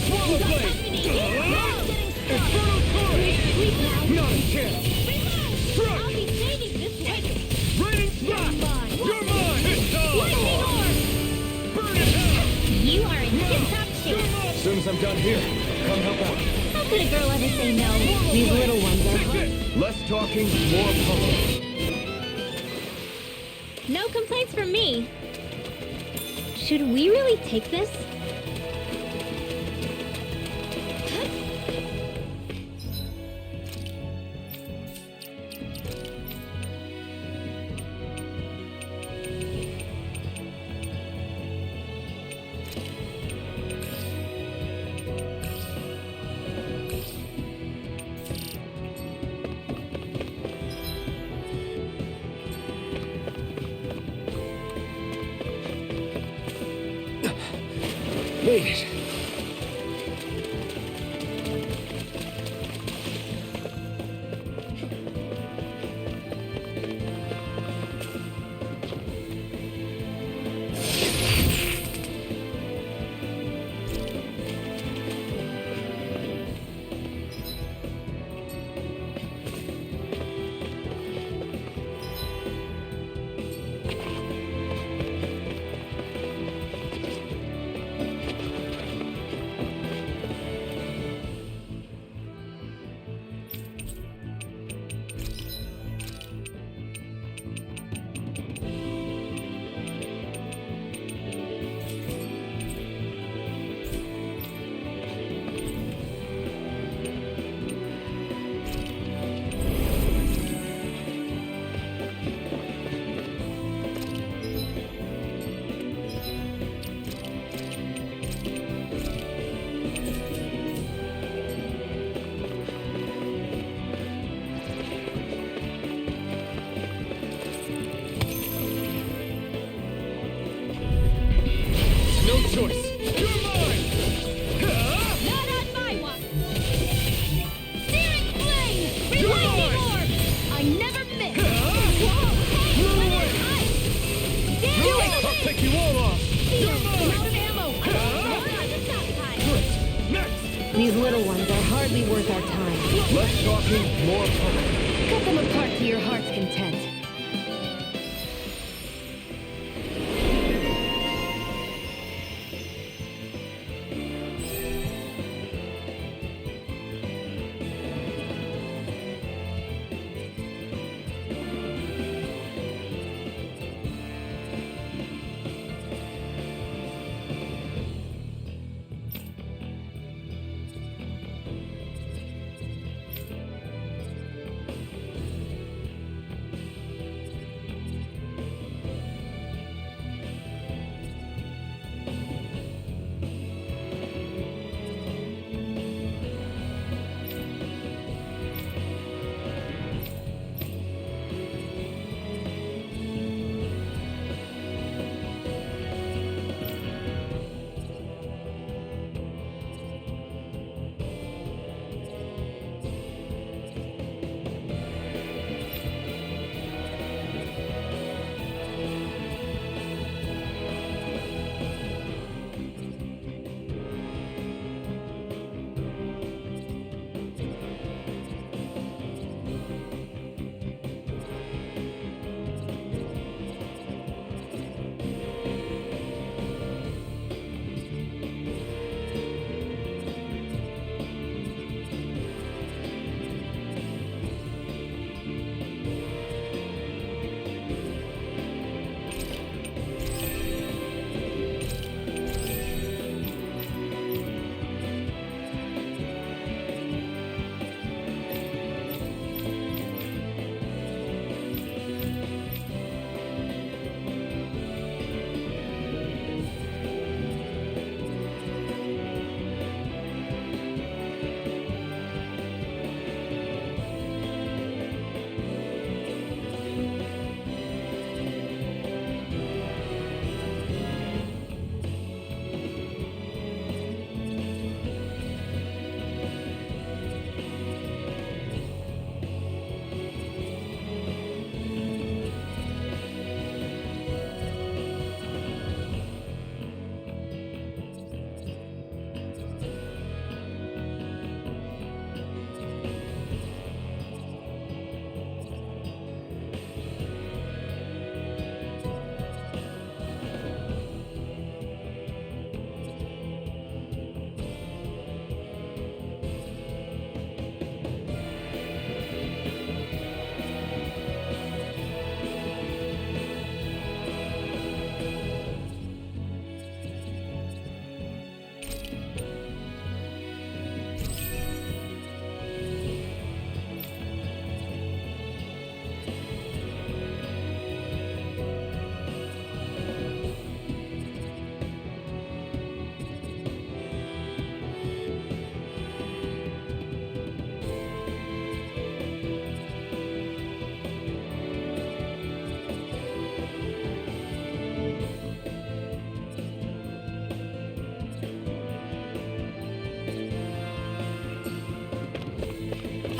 You got company here! Now Infernal Torrent! sleep now! Not a chance! Reload! I'll be saving this one! Take it! Raining Splash! You're mine! It's time! Lightning orb! Burn it out! You are in tip-top shape. As soon as I'm done here, come help out. How could a girl ever say no? These little ones are Take hard. this! Less talking, more pumping. No complaints from me. Should we really take this? Made it. No choice. You're mine! Not on my watch! Searing flame! You're Lightning mine! orb! I never miss! Whoa! You're Hey! away! Damn I'll it! take you all off! Feel You're mine! out of ammo! We're on the stop time! Next! These little ones are hardly worth our time. Less talking, more pumping. Cut them apart to your heart's content.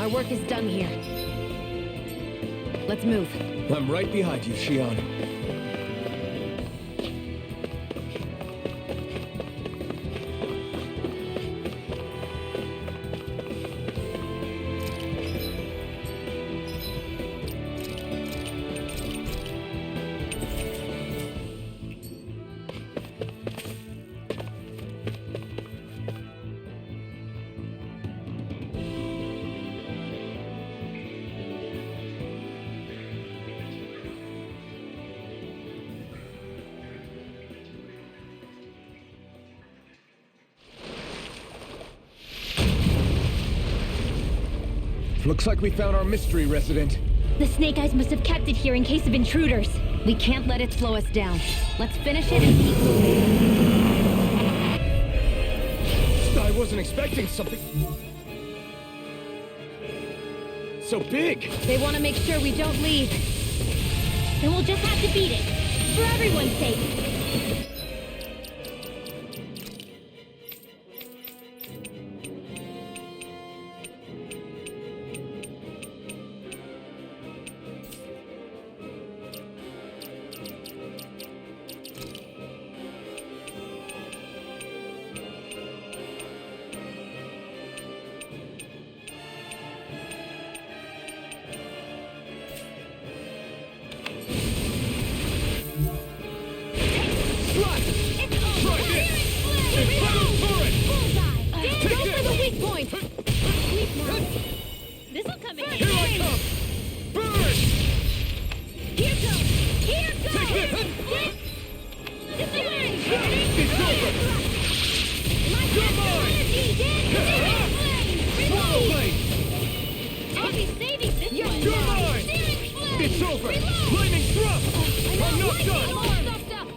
Our work is done here. Let's move. I'm right behind you, Shion. Looks like we found our mystery resident. The Snake Eyes must have kept it here in case of intruders. We can't let it slow us down. Let's finish it and keep moving. I wasn't expecting something so big. They want to make sure we don't leave. Then we'll just have to beat it. For everyone's sake. This'll come in Here I come! Burn! Here goes! Here goes! Take this! This way! It's over! You're mine! Swallow blade! I'll be saving this one! You're mine! Searing flame! It's over! Reload! Flaming thrust! I'm not done! Stop!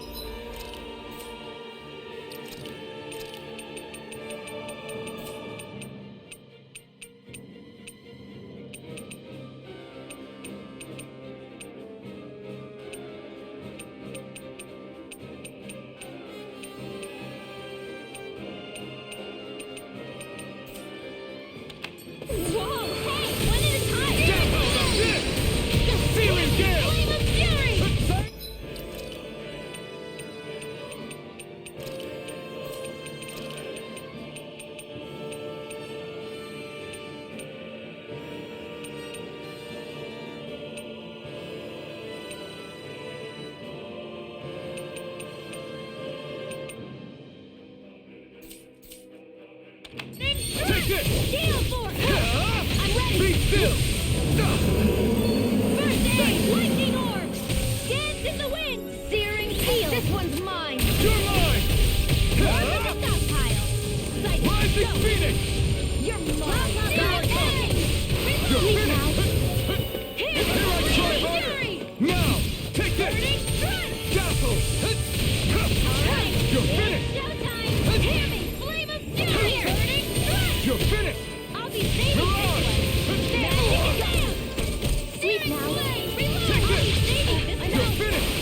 Whoa! Hey! One at a time! That's it! Searing gale! Flame of fury! Take this! Gale force! I'm ready! Be still! First aid! Lightning orb! Dance in the wind! Searing steel! This one's mine! You're mine! Stockpile! Rising Phoenix! You're mine! Here I come! You're finished! Here I try harder! Now! Take this! Dazzle! Alright! You're finished! Showtime! Hear me! Flame of fury! You're finished! I'll be saving You're on! Sleep now! Take I'll be this! saving this You're one! finished!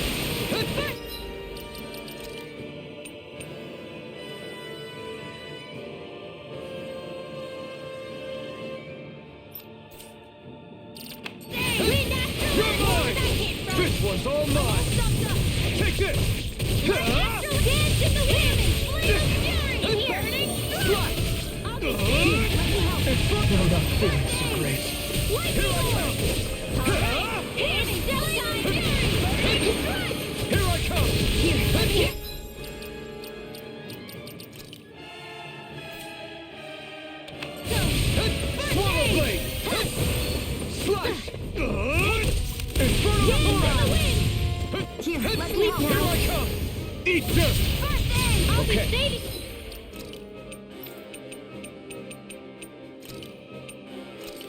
You're mine! This one's all mine! Take this! Dance in the wind! Flame of fury! Burning Strike! I'll be saving! Let me help! I'm not feeling so great. Lightning orb! Alright! Hear me! Showtime! Burning strike! Here I come! Here, let me help! Swallow blade! Slice! Infernal Dance in the aura! wind! Here, let me help! Here I come! Eat dirt! First aid! I'll Okay. be saving!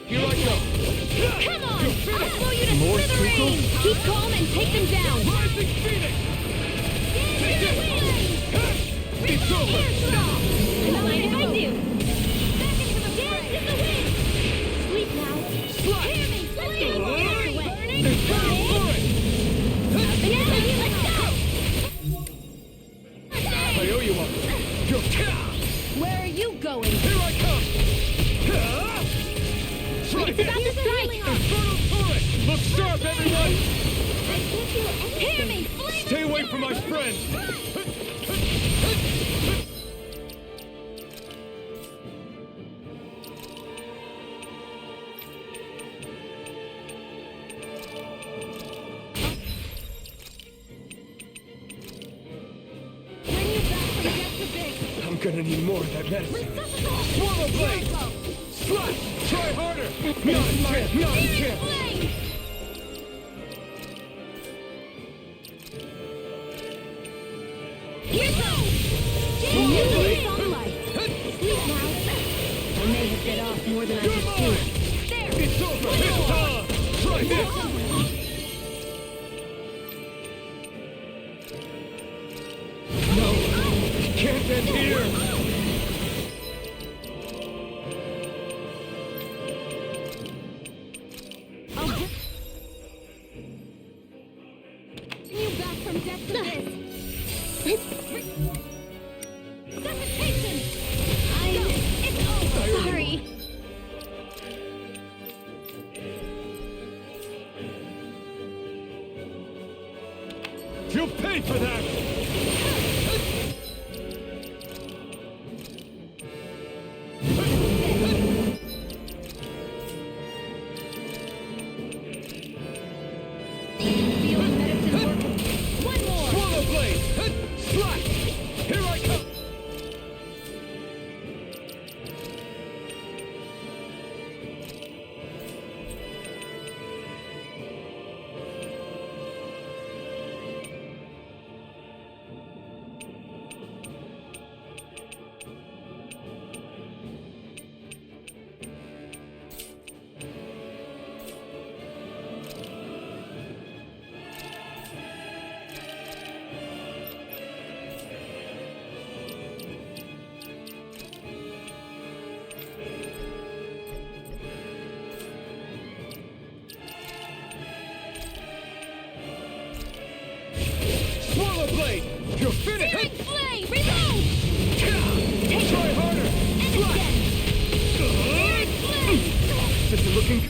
Here I go! Come on! You're I'll finished! blow you to More smithereens! Tuco? Keep calm and take them down. Rising Phoenix! Take Dance this! in the wind! It's over! What mind if I do? Back into the dance in the wind! Sleep now! Slice! Hear me! Flame! Burning! Infernal forest! Yeah, let's go! I owe you one! You're... Where are you going? Here I come! Strike! It's about to strike! Infernal turret! Look sharp, everyone! Hear me! Flame Stay away from my friend! I'm gonna need more of that medicine. Swallow blade! Slash! Try harder! Not a chance! Not a chance! Here goes! New lease on life. Sleep now. I may have bit off more than I could chew. There! It's over! It's time! Try this! No! It can't end here! You back from death to this. Suffocation! It's over! Sorry. You'll pay for that! Feel the medicine working. One more! Swallow blade! Slash! Here I come! Swallow blade! You're finished! Searing flame! Reload! Try harder! And again! Searing flame! This is looking...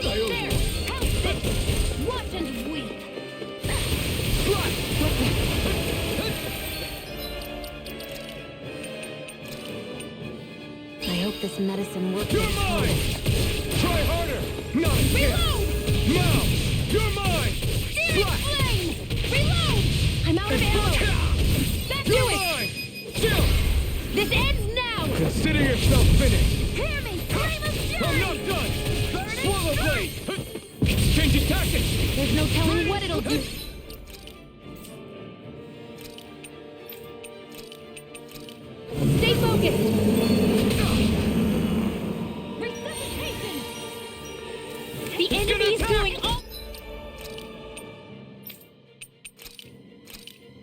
There! Help this! Watch and weep! Slash! I hope this medicine works. You're mine! Try harder! Not a chance! Reload! Now! You're mine! Searing Slash! flame! Reload! I'm out of ammo! That do You're it! mine! Chill! This ends now! Consider yourself finished! Hear me! Flame of I'm fury! not done! Swallow blade! Changing tactics! There's no telling what it'll do. Stay focused! Resuscitation! The enemy's doing all...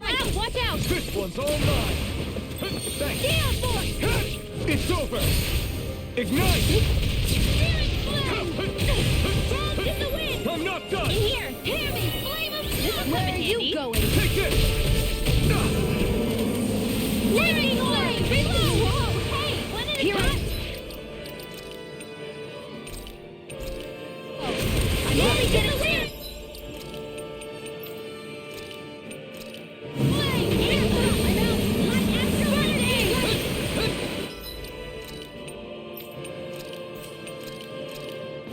Ah, watch out! This one's all mine! Thanks! Gale force! It's over! Ignite! Searing flame! Frogs in the wind! I'm not done! In here! Hear me! Flame of fury! Where are you going? Take this! Lightning flame! Reload! Whoa! Hey! One at a time! I'm only getting weird! Flame! Here! I'm out! I'm after one day!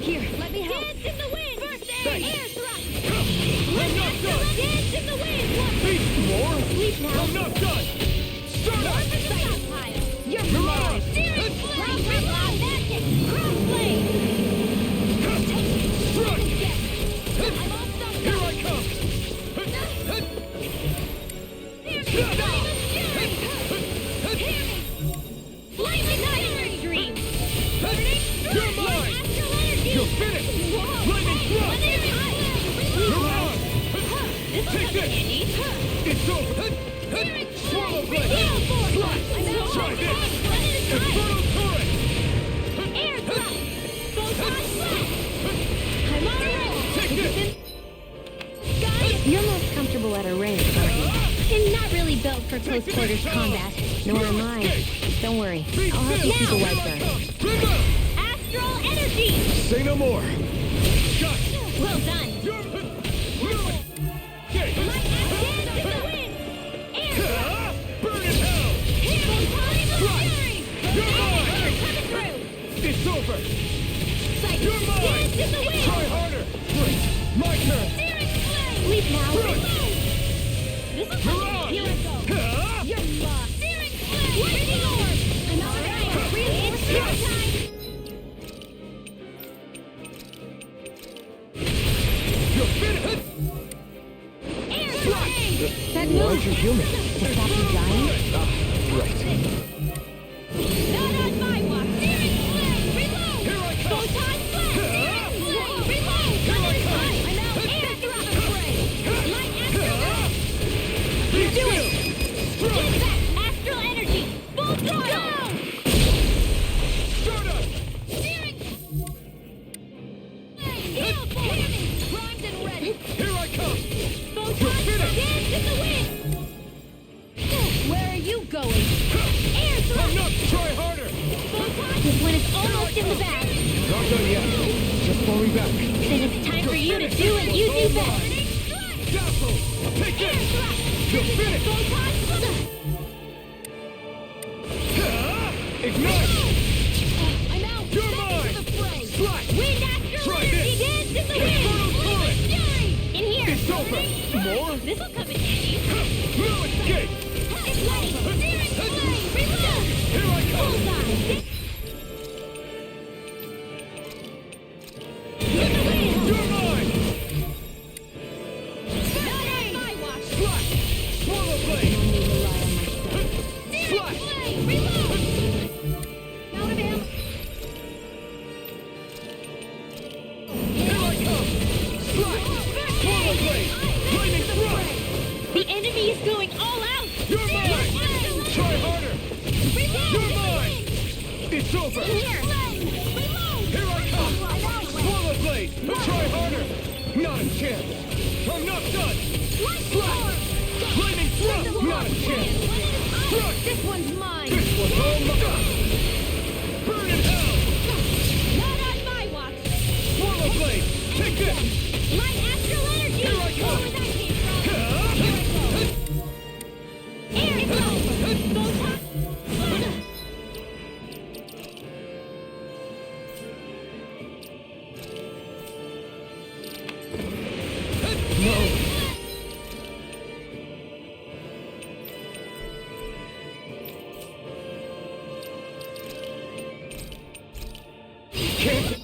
Here, let me help! Dance in the wind! First aid! Air thrust! I'm not done! Dance in the wind! One! Beat more! Sleep now! I'm not done! Start One up! for the stockpile! You're You're mine! mine! Searing flame! Reload! Magic! Cross blade! Strike! I'm all stuffed Here up! I come! Hear me! Flame of fury! Hear me! Flame igniting dream! Burning You're strike! mine! Astral energy! You're finished! Whoa! Lightning Hey, thrust! one at a time! You're on! This'll Take come in this! handy! It's over! Searing Swallow flame! blade! Gale force! Slash! I'm out! Try this! One at a time! Infernal turret! Air thrust! Photon blast! I'm on a roll! Take this! Guys, You're most comfortable at a range, aren't you? And not really built for close quarters combat. Nor am I. Don't worry. I'll help you keep a white bird. Astral energy! Say no more. Shut. Well done! Okay. Light axe dance in the wind! Air drop! Burn in hell. Photon fury! You're mine. Coming through! It's over. Psychic You're mine. dance in the wind! Try harder. My turn. Searing flame! Leap now. This'll You're come on. in! Here it goes! Huh? You're lost! Searing flame! Lightning orb! I'm all right! It's your time! You're finished. Air flame! That Why move. don't you heal me? To stop you dying? Right. Not on my watch! Searing flame! Reload! Here I come. Photon blast! Searing flame! Reload! Thunder strike! I'm out! Air drop spray! Light astral! You do it! Get back! Astral energy! Full throttle! Stardust. Searing flame! Heal force! Primed and ready! Here I come. Photon dance in the wind! Where are you going? Air I'm thrust! not. Try harder. Photon! This one is almost in the bag! Not done yet. Just falling back. Then it's time for you to do what you do best! Dazzle. Take Air this. thrust! You're finished. Photon thrust! Ignite. I'm out! You're Back mine. to the fray! Slash. Wind astral Try energy this. dance in the Infernal wind! torrent. Fury! In here! It's over. More? This'll come in handy! No escape. It's ready! Searing flame! Reload! Here I come. Bullseye! You're mine. Not on my watch! Slash. Swallow blade. Searing Slash. flame! Reload! Out of ammo! Here I come. Slash. Swallow blade. Lightning thrust. The enemy is going all out! You're mine. Try harder. Reload! You're mine. It's over. Here! Reload! Here I come. Swallow blade. Try harder. Not a chance. I'm not done. Slash. Lightning thrust. Not a chance. Thrust. This one's mine! This one's all mine. Burn in hell. Not on my watch! Swallow blade. Take this. Light astral energy! Here I come. Where that came from! Air flow! Photon! No. Can't.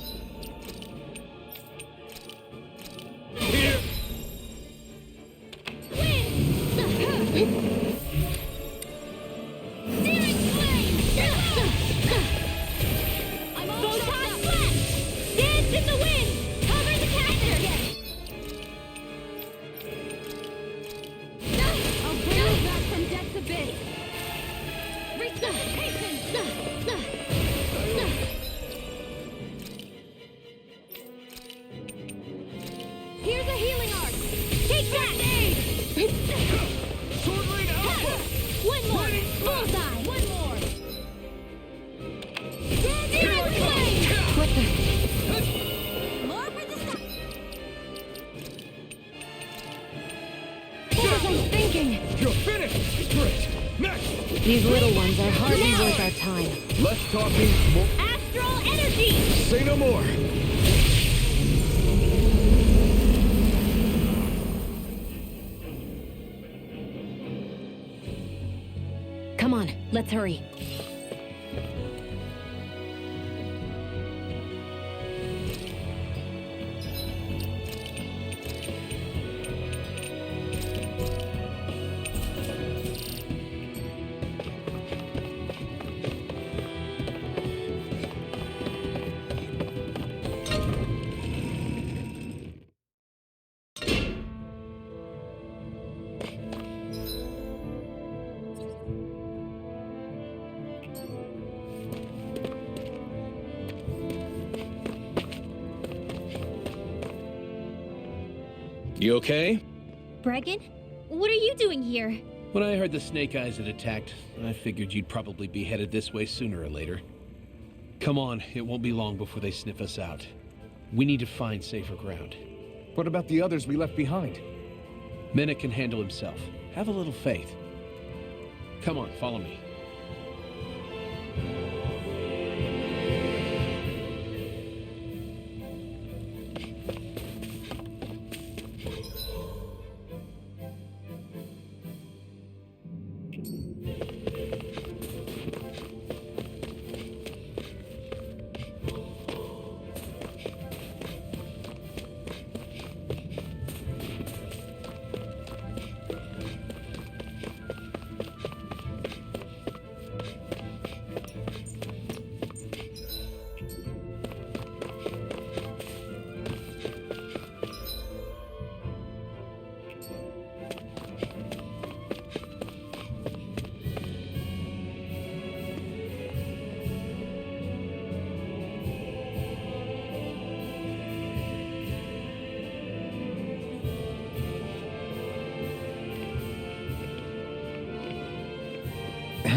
Here. Searing flame! I'm all Photon flash! Dance in the wind! Cover the caster! I'll bring you back from death's abyss! Resuscitation! Here's a healing arc! Take that! Sword Lane Alpha. One more! Bullseye! One more! Searing flame! What the? More for the sun! What was I thinking? You're finished. Great. Next. These little ones are hardly worth our time. Less talking. More. Astral energy! Say no more. Come on, let's hurry. You okay? Bregan? What are you doing here? When I heard the Snake Eyes had attacked, I figured you'd probably be headed this way sooner or later. Come on, it won't be long before they sniff us out. We need to find safer ground. What about the others we left behind? Menek can handle himself. Have a little faith. Come on, follow me.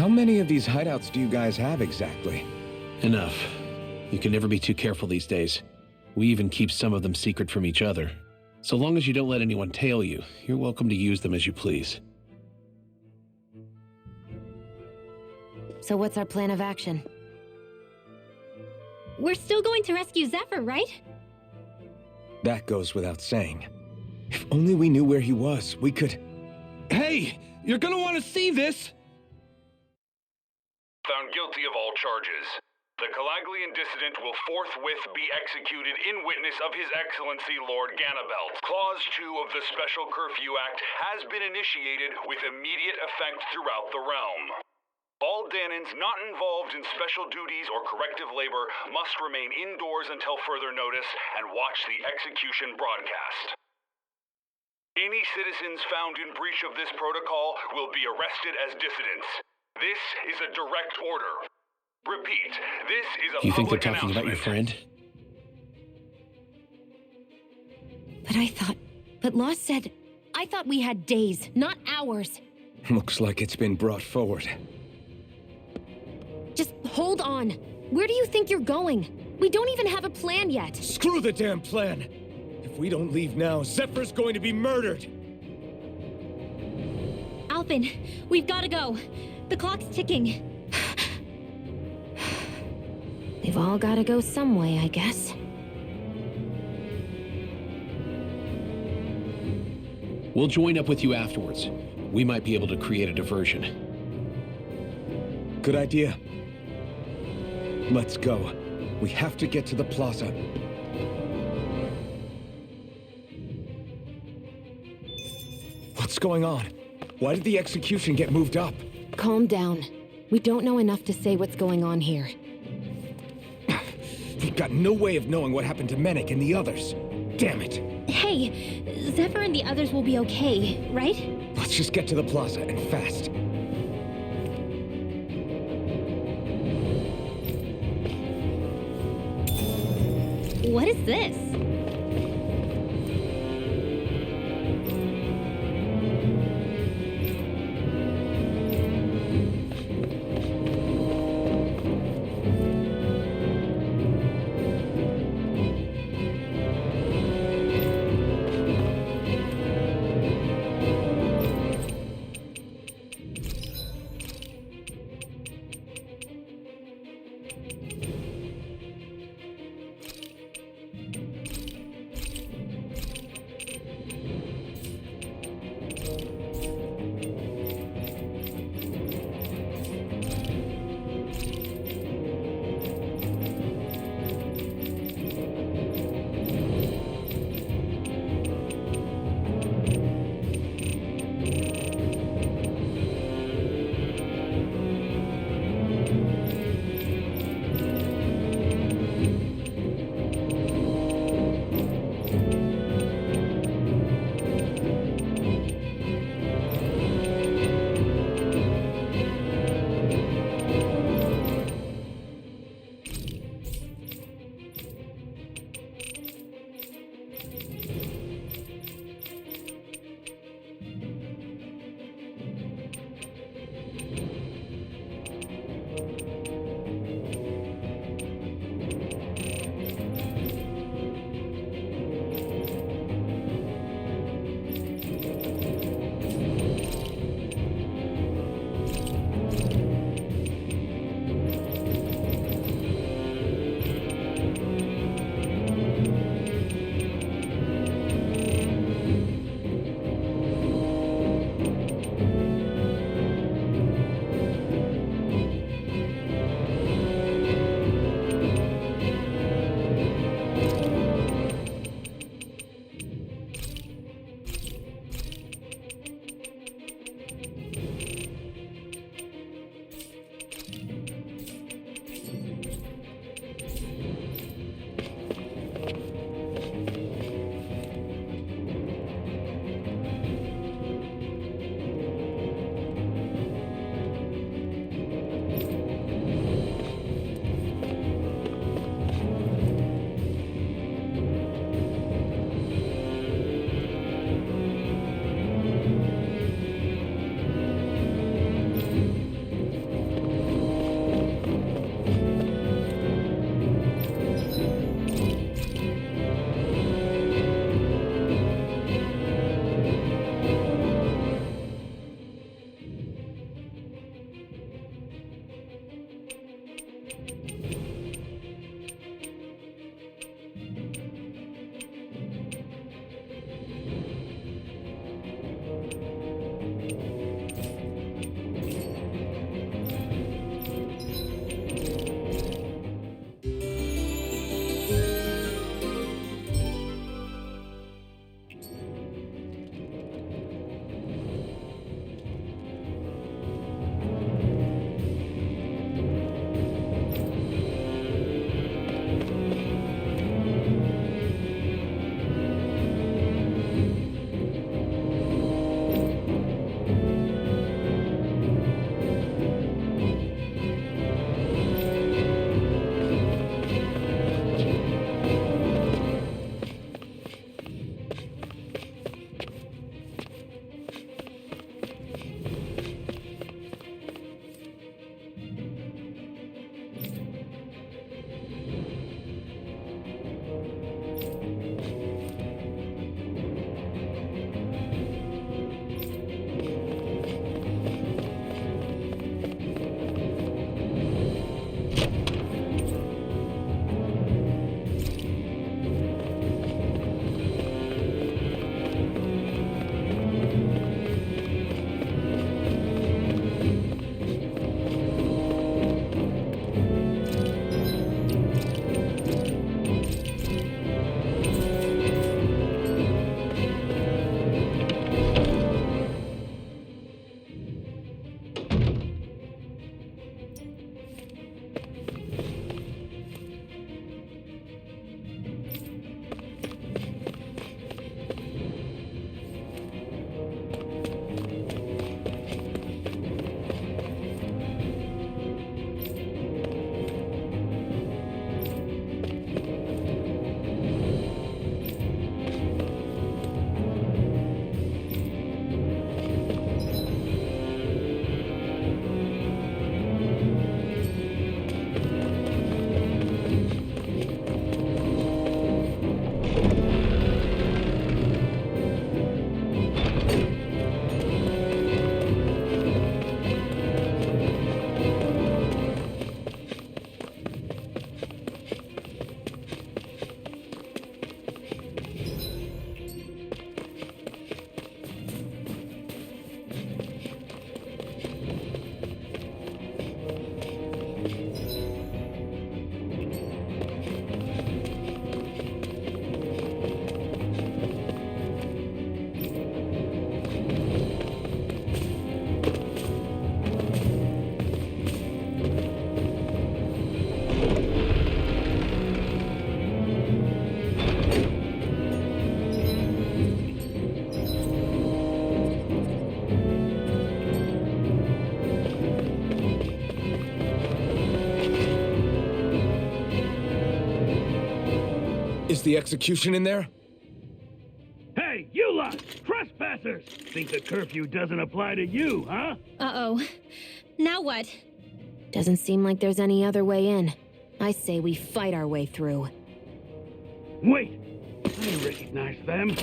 How many of these hideouts do you guys have exactly? Enough. You can never be too careful these days. We even keep some of them secret from each other. So long as you don't let anyone tail you, you're welcome to use them as you please. So what's our plan of action? We're still going to rescue Zephyr, right? That goes without saying. If only we knew where he was, we could... Hey! You're gonna want to see this! Found guilty of all charges. The Calaglian dissident will forthwith be executed in witness of His Excellency Lord Ganabelt. Clause 2 of the Special Curfew Act has been initiated with immediate effect throughout the realm. All Danans not involved in special duties or corrective labor must remain indoors until further notice and watch the execution broadcast. Any citizens found in breach of this protocol will be arrested as dissidents. This is a direct order. Repeat, this is a You think they're public talking about your announcement. friend? But Law said, I thought we had days, not hours. Looks like it's been brought forward. Just hold on. Where do you think you're going? We don't even have a plan yet. Screw the damn plan! If we don't leave now, Zephyr's going to be murdered! Alpin, we've got to go. The clock's ticking. They've all got to go some way, I guess. We'll join up with you afterwards. We might be able to create a diversion. Good idea. Let's go. We have to get to the plaza. What's going on? Why did the execution get moved up? Calm down. We don't know enough to say what's going on here. We've got no way of knowing what happened to Menek and the others. Damn it. Hey, Zephyr and the others will be okay, right? Let's just get to the plaza and fast. What is this? Is the execution in there? Hey, you lot! Trespassers! Think the curfew doesn't apply to you, huh? Uh-oh. Now what? Doesn't seem like there's any other way in. I say we fight our way through. Wait! I recognize them.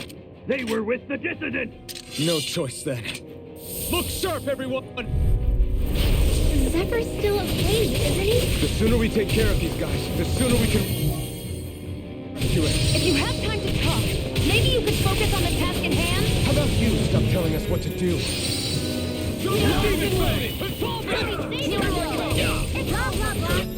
They were with the dissident! No choice then. Look sharp, everyone! Zephyr's still afraid, isn't he? The sooner we take care of these guys, the sooner we can... do it. If you have time to talk, maybe you could focus on the task in hand? How about you stop telling us what to do? It's blah, blah, blah.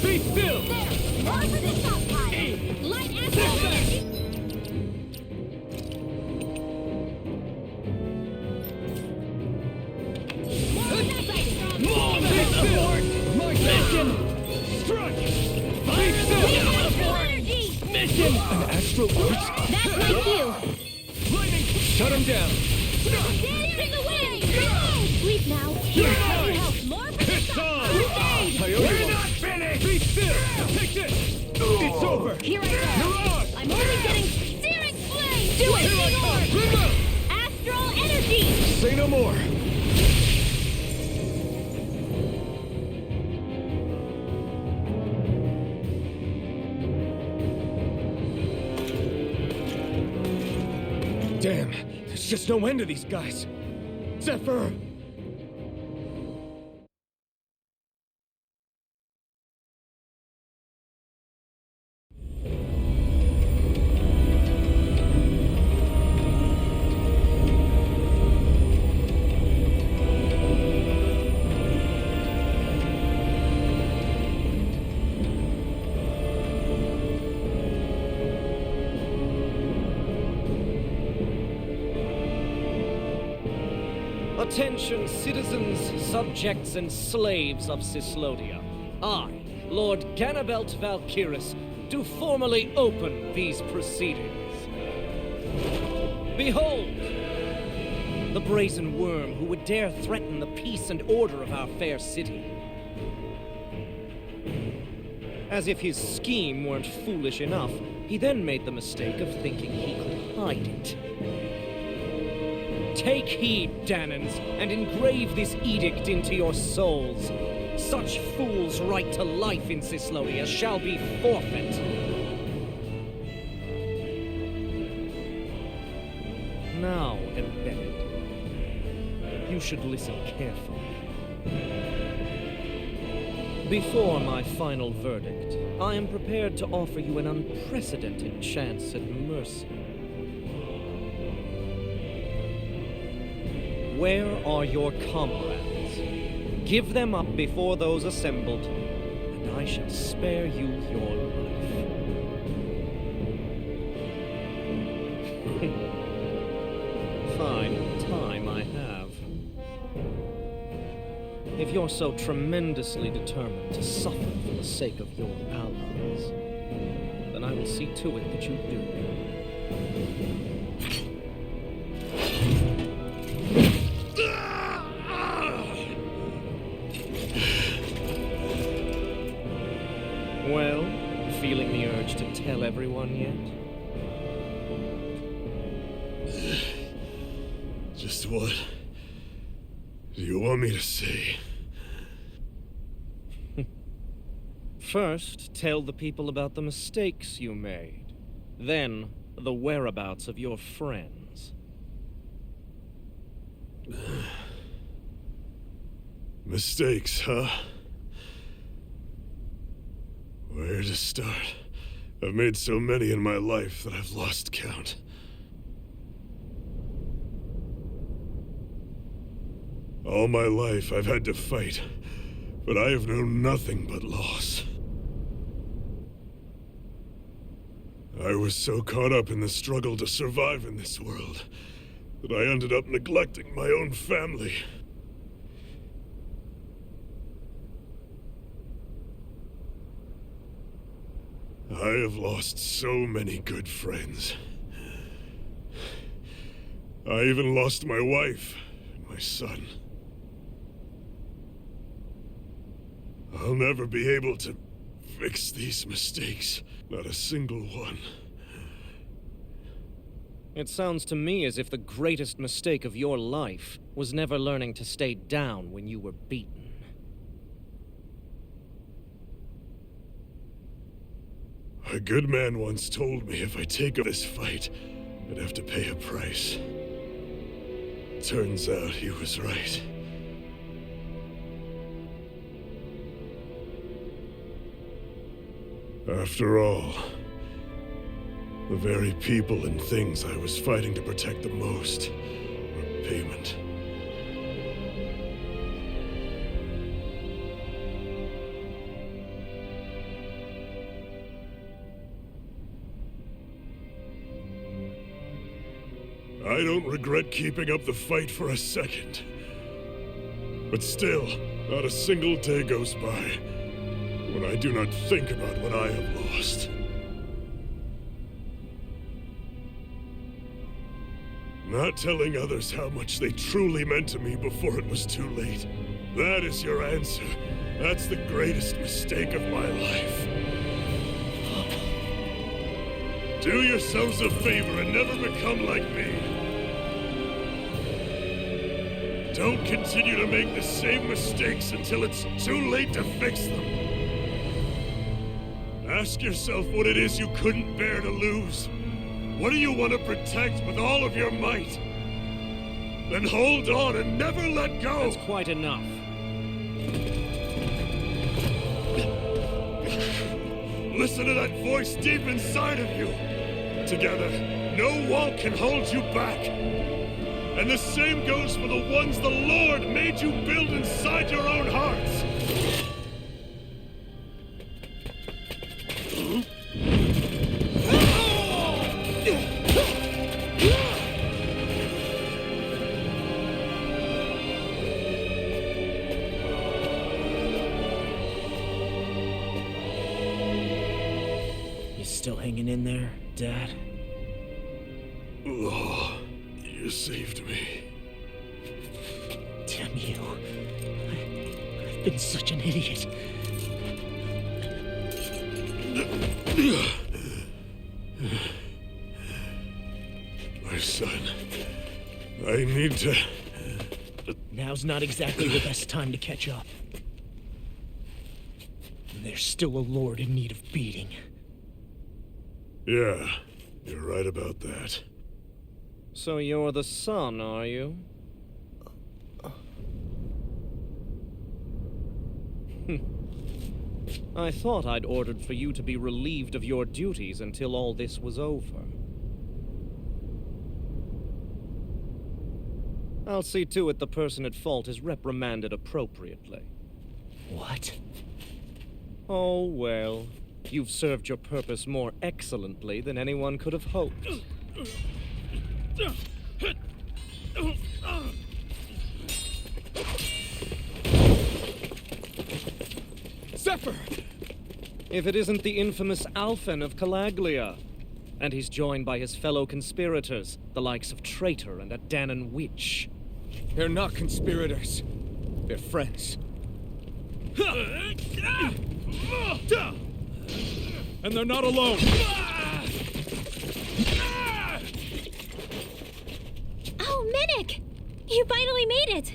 Be still! There! Over the top pile! Light and energy! More than support! My mission! Strike! Be still! Energy! Mission! An astral arch? That's my cue. Lightning! Shut him down! Get in the way! Reload! Sleep now. Here, help! More for the It's top on! pile! We're not finished! Be still! Take this! It's over! Here I go! You're on! I'm only getting searing flame! Do Here I it! come! Remote! Astral energy! Say no more! Damn, there's just no end to these guys. Zephyr! Attention, citizens, subjects, and slaves of Cyslodia. I, Lord Ganabelt Valkyris, do formally open these proceedings. Behold! The brazen worm who would dare threaten the peace and order of our fair city. As if his scheme weren't foolish enough, he then made the mistake of thinking he could hide it. Take heed, Danans, and engrave this edict into your souls. Such fools' right to life in Cyslodia shall be forfeit. Now, Embedded, you should listen carefully. Before my final verdict, I am prepared to offer you an unprecedented chance at mercy. Where are your comrades? Give them up before those assembled, and I shall spare you your life. Fine time I have. If you're so tremendously determined to suffer for the sake of your allies, then I will see to it that you do. Well, feeling the urge to tell everyone yet? Just what do you want me to say? First, tell the people about the mistakes you made. Then, the whereabouts of your friends. Mistakes, huh? Where to start? I've made so many in my life that I've lost count. All my life I've had to fight, but I have known nothing but loss. I was so caught up in the struggle to survive in this world that I ended up neglecting my own family. I have lost so many good friends. I even lost my wife and my son. I'll never be able to fix these mistakes. Not a single one. It sounds to me as if the greatest mistake of your life was never learning to stay down when you were beaten. A good man once told me if I take up this fight, I'd have to pay a price. Turns out he was right. After all, the very people and things I was fighting to protect the most were payment. I don't regret keeping up the fight for a second. But still, not a single day goes by when I do not think about what I have lost. Not telling others how much they truly meant to me before it was too late. That is your answer. That's the greatest mistake of my life. Do yourselves a favor and never become like me. Don't continue to make the same mistakes until it's too late to fix them. Ask yourself what it is you couldn't bear to lose. What do you want to protect with all of your might? Then hold on and never let go! That's quite enough. Listen to that voice deep inside of you. Together, no wall can hold you back. And the same goes for the ones the Lord made you build inside your own hearts. You still hanging in there, Dad? Oh, you saved me. Damn you. I've been such an idiot. My son, I need to... Now's not exactly the best time to catch up. There's still a lord in need of beating. Yeah, you're right about that. So you're the son, are you? I thought I'd ordered for you to be relieved of your duties until all this was over. I'll see to it the person at fault is reprimanded appropriately. What? Oh, well. You've served your purpose more excellently than anyone could have hoped. Zephyr! If it isn't the infamous Alphen of Calaglia. And he's joined by his fellow conspirators, the likes of Traitor and a Danon witch. They're not conspirators. They're friends. And they're not alone. Oh, Minnick! You finally made it!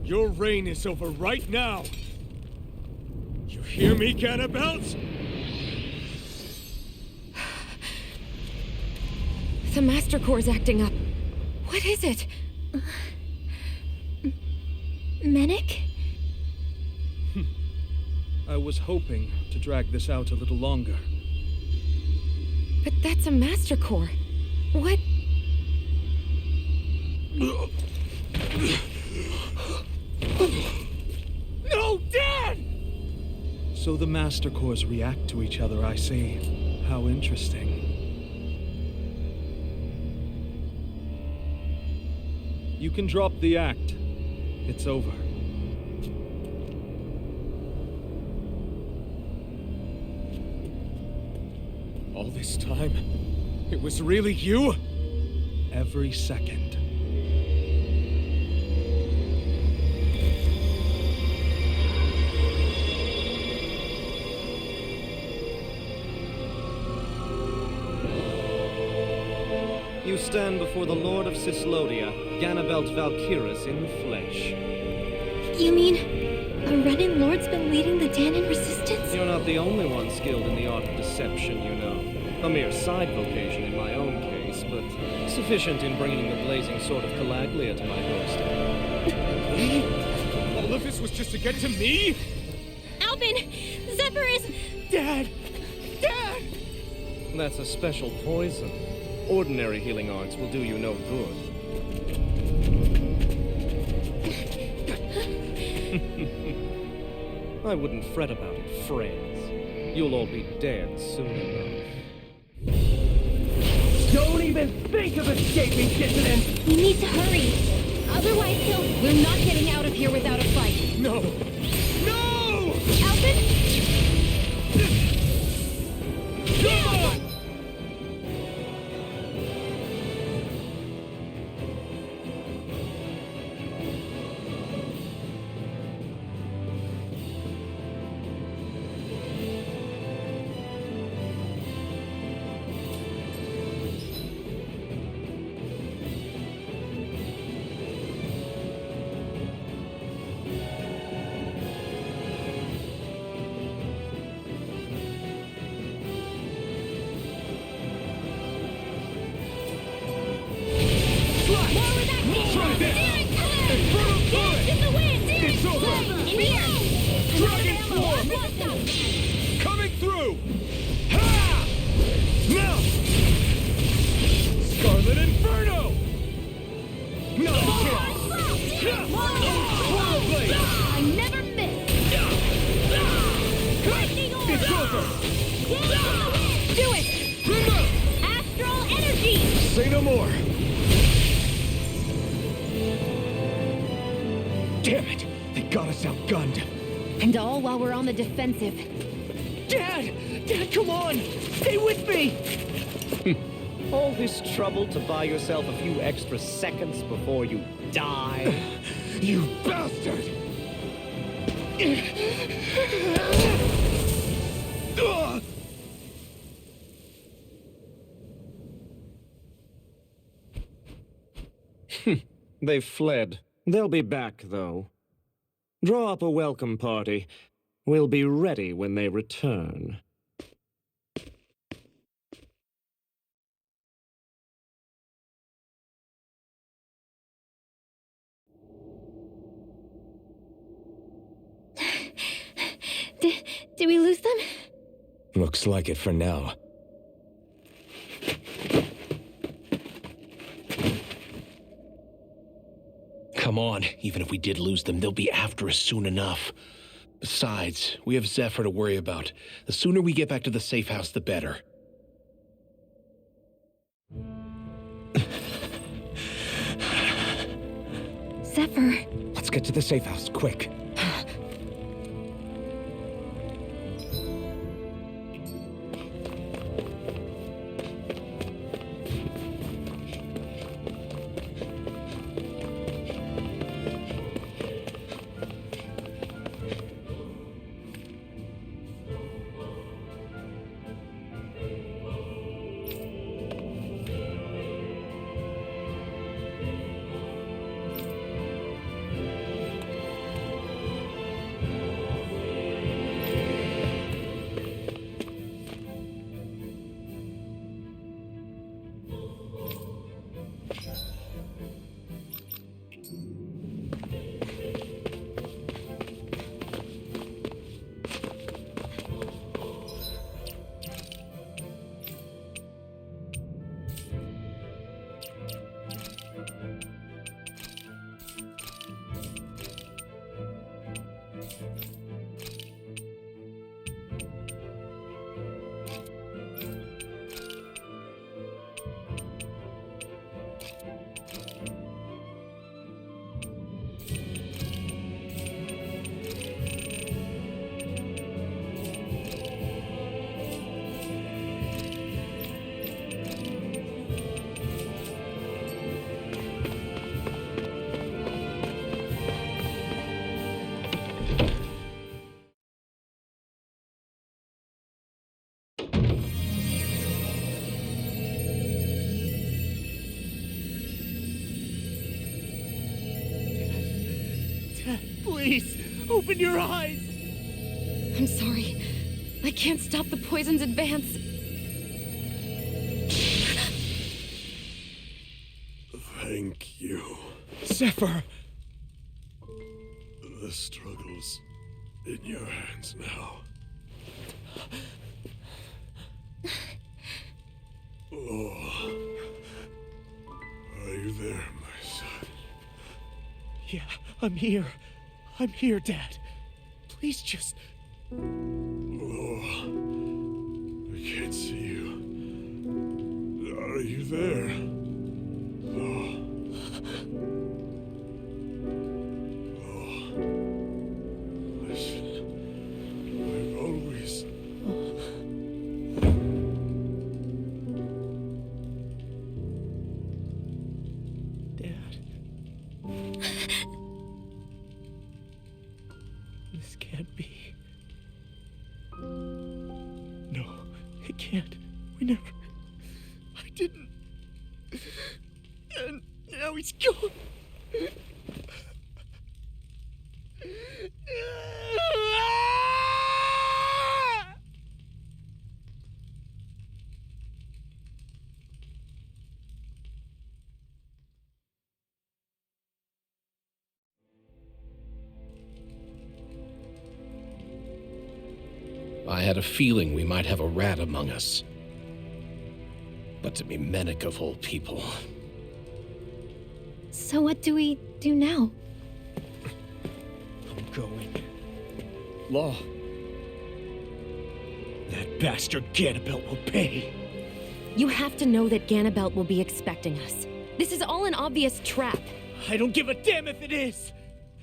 Your reign is over right now. You hear me, Cannibals? The Master Core's acting up. What is it? Minnick? I was hoping to drag this out a little longer. But that's a Master Core. What? No, Dad! So the Master Cores react to each other, I see. How interesting. You can drop the act. It's over. All this time, it was really you? Every second. You stand before the Lord of Cyslodia, Ganabelt Valkyrus in the flesh. You mean a Renin Lord's been leading the Danon resistance? You're not the only one skilled in the art of deception, you know. A mere side vocation in my own case, but sufficient in bringing the blazing sword of Calaglia to my doorstep. Me? All of this was just to get to me? Alvin! Zephyr is... Dad! Dad! That's a special poison. Ordinary healing arts will do you no good. I wouldn't fret about it, friends. You'll all be dead soon enough. Don't even think of escaping, dissident! We need to hurry. Otherwise he'll... We're not getting out of here without a fight. No! No! Alvin? No! Coming through! Ha! Now! Scarlet Inferno! No chance! Wall Blade! I never miss! Lightning Aura! It's over! Do it! Remote! Astral Energy! Say no more! Damn it! They got us outgunned! And all while we're on the defensive. Dad! Dad, come on! Stay with me! All this trouble to buy yourself a few extra seconds before you die? You bastard! They've fled. They'll be back, though. Draw up a welcome party. We'll be ready when they return. Did we lose them? Looks like it for now. Come on, even if we did lose them, they'll be after us soon enough. Besides, we have Zephyr to worry about. The sooner we get back to the safe house, the better. Zephyr. Let's get to the safe house, quick. Please, open your eyes! I'm sorry. I can't stop the poison's advance. Thank you. Zephyr! The struggle's in your hands now. Oh. Are you there, my son? Yeah, I'm here. I'm here, Dad. Please just... Oh. I can't see you. Are you there? Oh. Oh. Listen. I've always... Dad. This can't be. No, it can't. We never... I didn't. And now he's gone. I had a feeling we might have a rat among us. But to be Mennick of all people. So what do we do now? I'm going. Law. That bastard Ganabelt will pay. You have to know that Ganabelt will be expecting us. This is all an obvious trap. I don't give a damn if it is.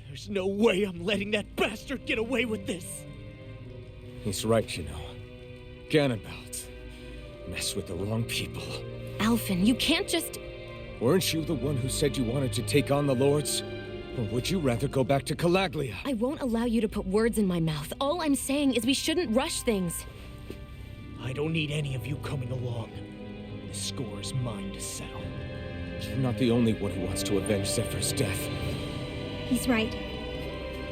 There's no way I'm letting that bastard get away with this. He's right, you know. Ganabelt. Mess with the wrong people. Alphen, you can't just... Weren't you the one who said you wanted to take on the Lords? Or would you rather go back to Calaglia? I won't allow you to put words in my mouth. All I'm saying is we shouldn't rush things. I don't need any of you coming along. The score is mine to settle. You're not the only one who wants to avenge Zephyr's death. He's right.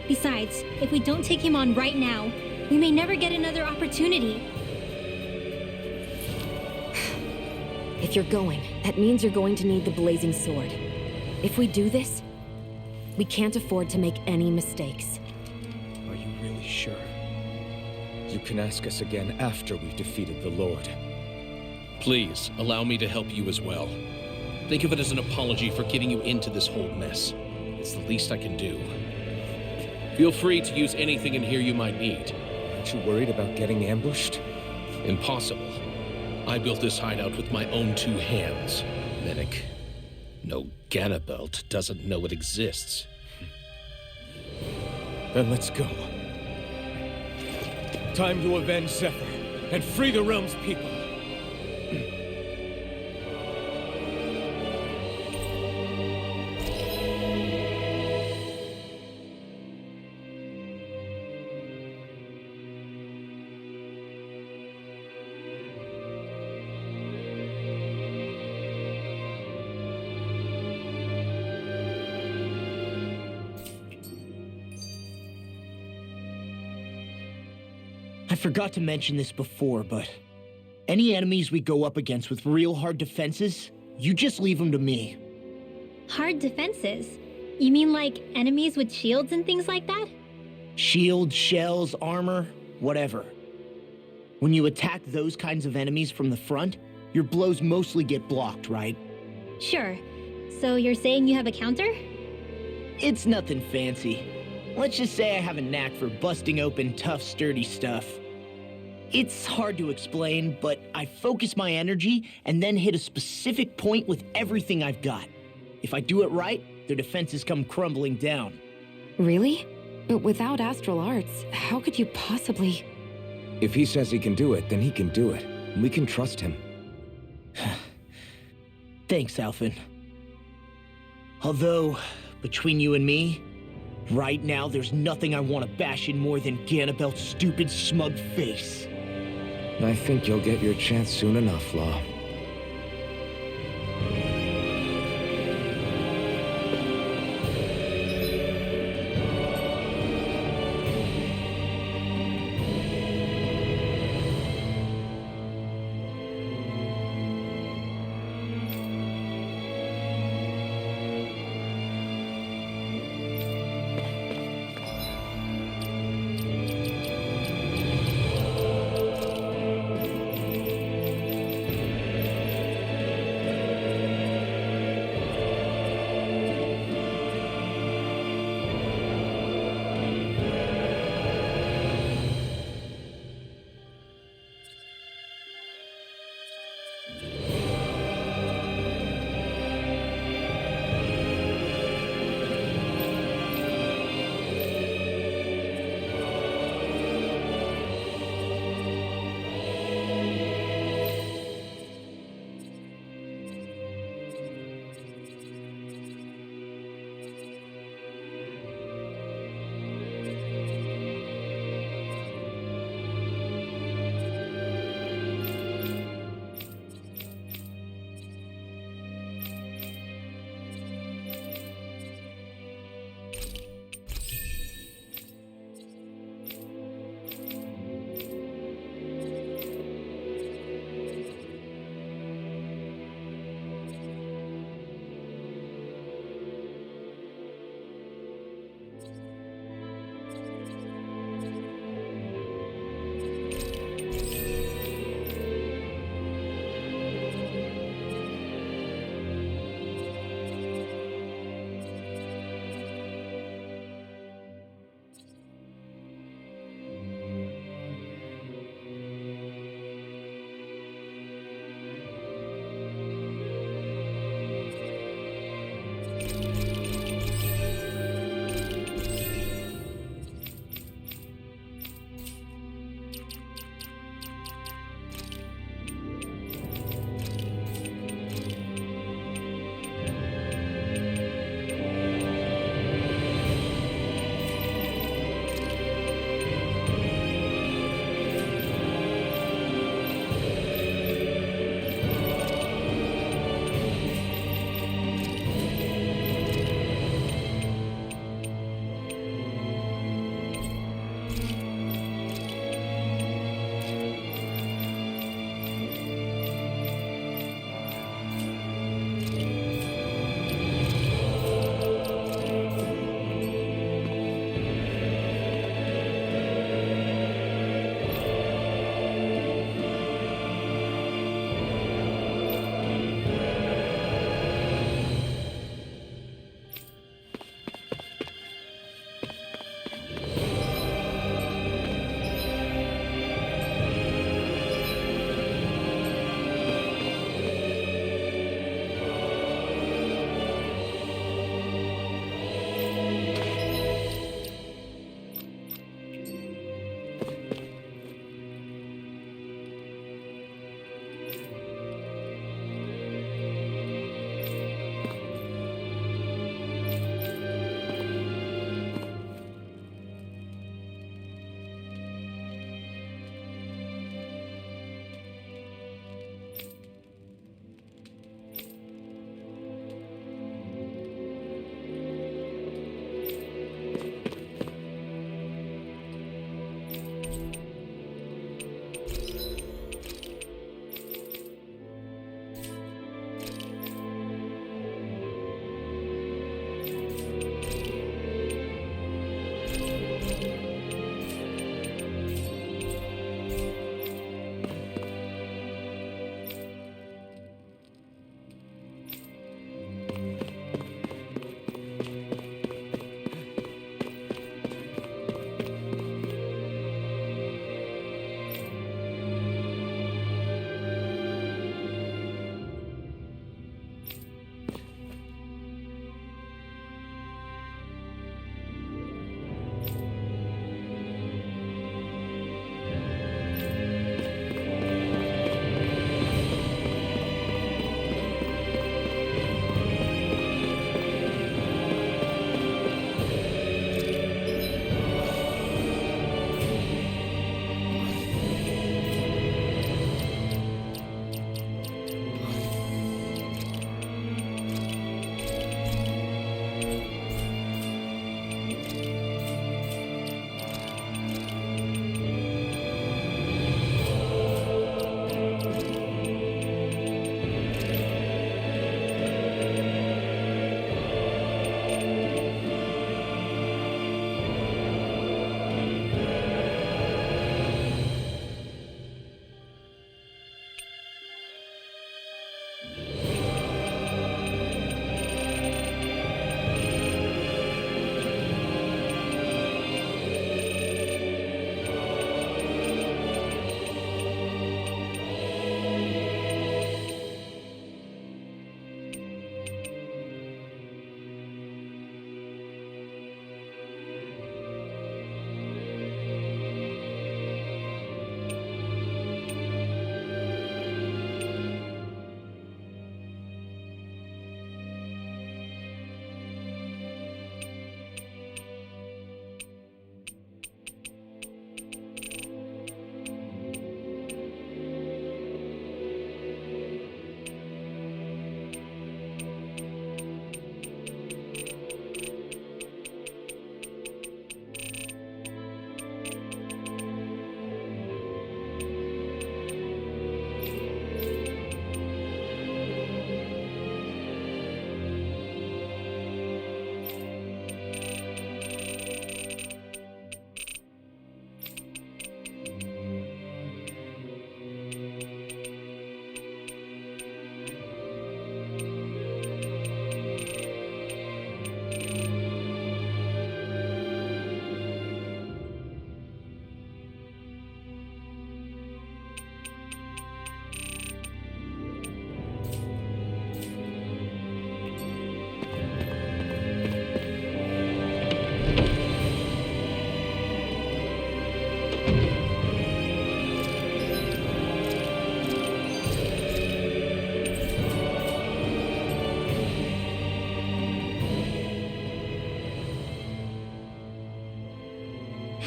Besides, if we don't take him on right now, we may never get another opportunity. If you're going, that means you're going to need the blazing sword. If we do this, we can't afford to make any mistakes. Are you really sure? You can ask us again after we've defeated the Lord. Please, allow me to help you as well. Think of it as an apology for getting you into this whole mess. It's the least I can do. Feel free to use anything in here you might need. Aren't you worried about getting ambushed? Impossible. I built this hideout with my own 2 hands. Medic. No Ganabelt doesn't know it exists. Then let's go. Time to avenge Zephyr and free the realm's people. I forgot to mention this before, but any enemies we go up against with real hard defenses, you just leave them to me. Hard defenses? You mean like enemies with shields and things like that? Shields, shells, armor, whatever. When you attack those kinds of enemies from the front, your blows mostly get blocked, right? Sure. So you're saying you have a counter? It's nothing fancy. Let's just say I have a knack for busting open tough, sturdy stuff. It's hard to explain, but I focus my energy and then hit a specific point with everything I've got. If I do it right, their defenses come crumbling down. Really? But without astral arts, how could you possibly... If he says he can do it, then he can do it. We can trust him. Thanks, Alphen. Although, between you and me, right now there's nothing I want to bash in more than Ganabelt's stupid, smug face. I think you'll get your chance soon enough, Law.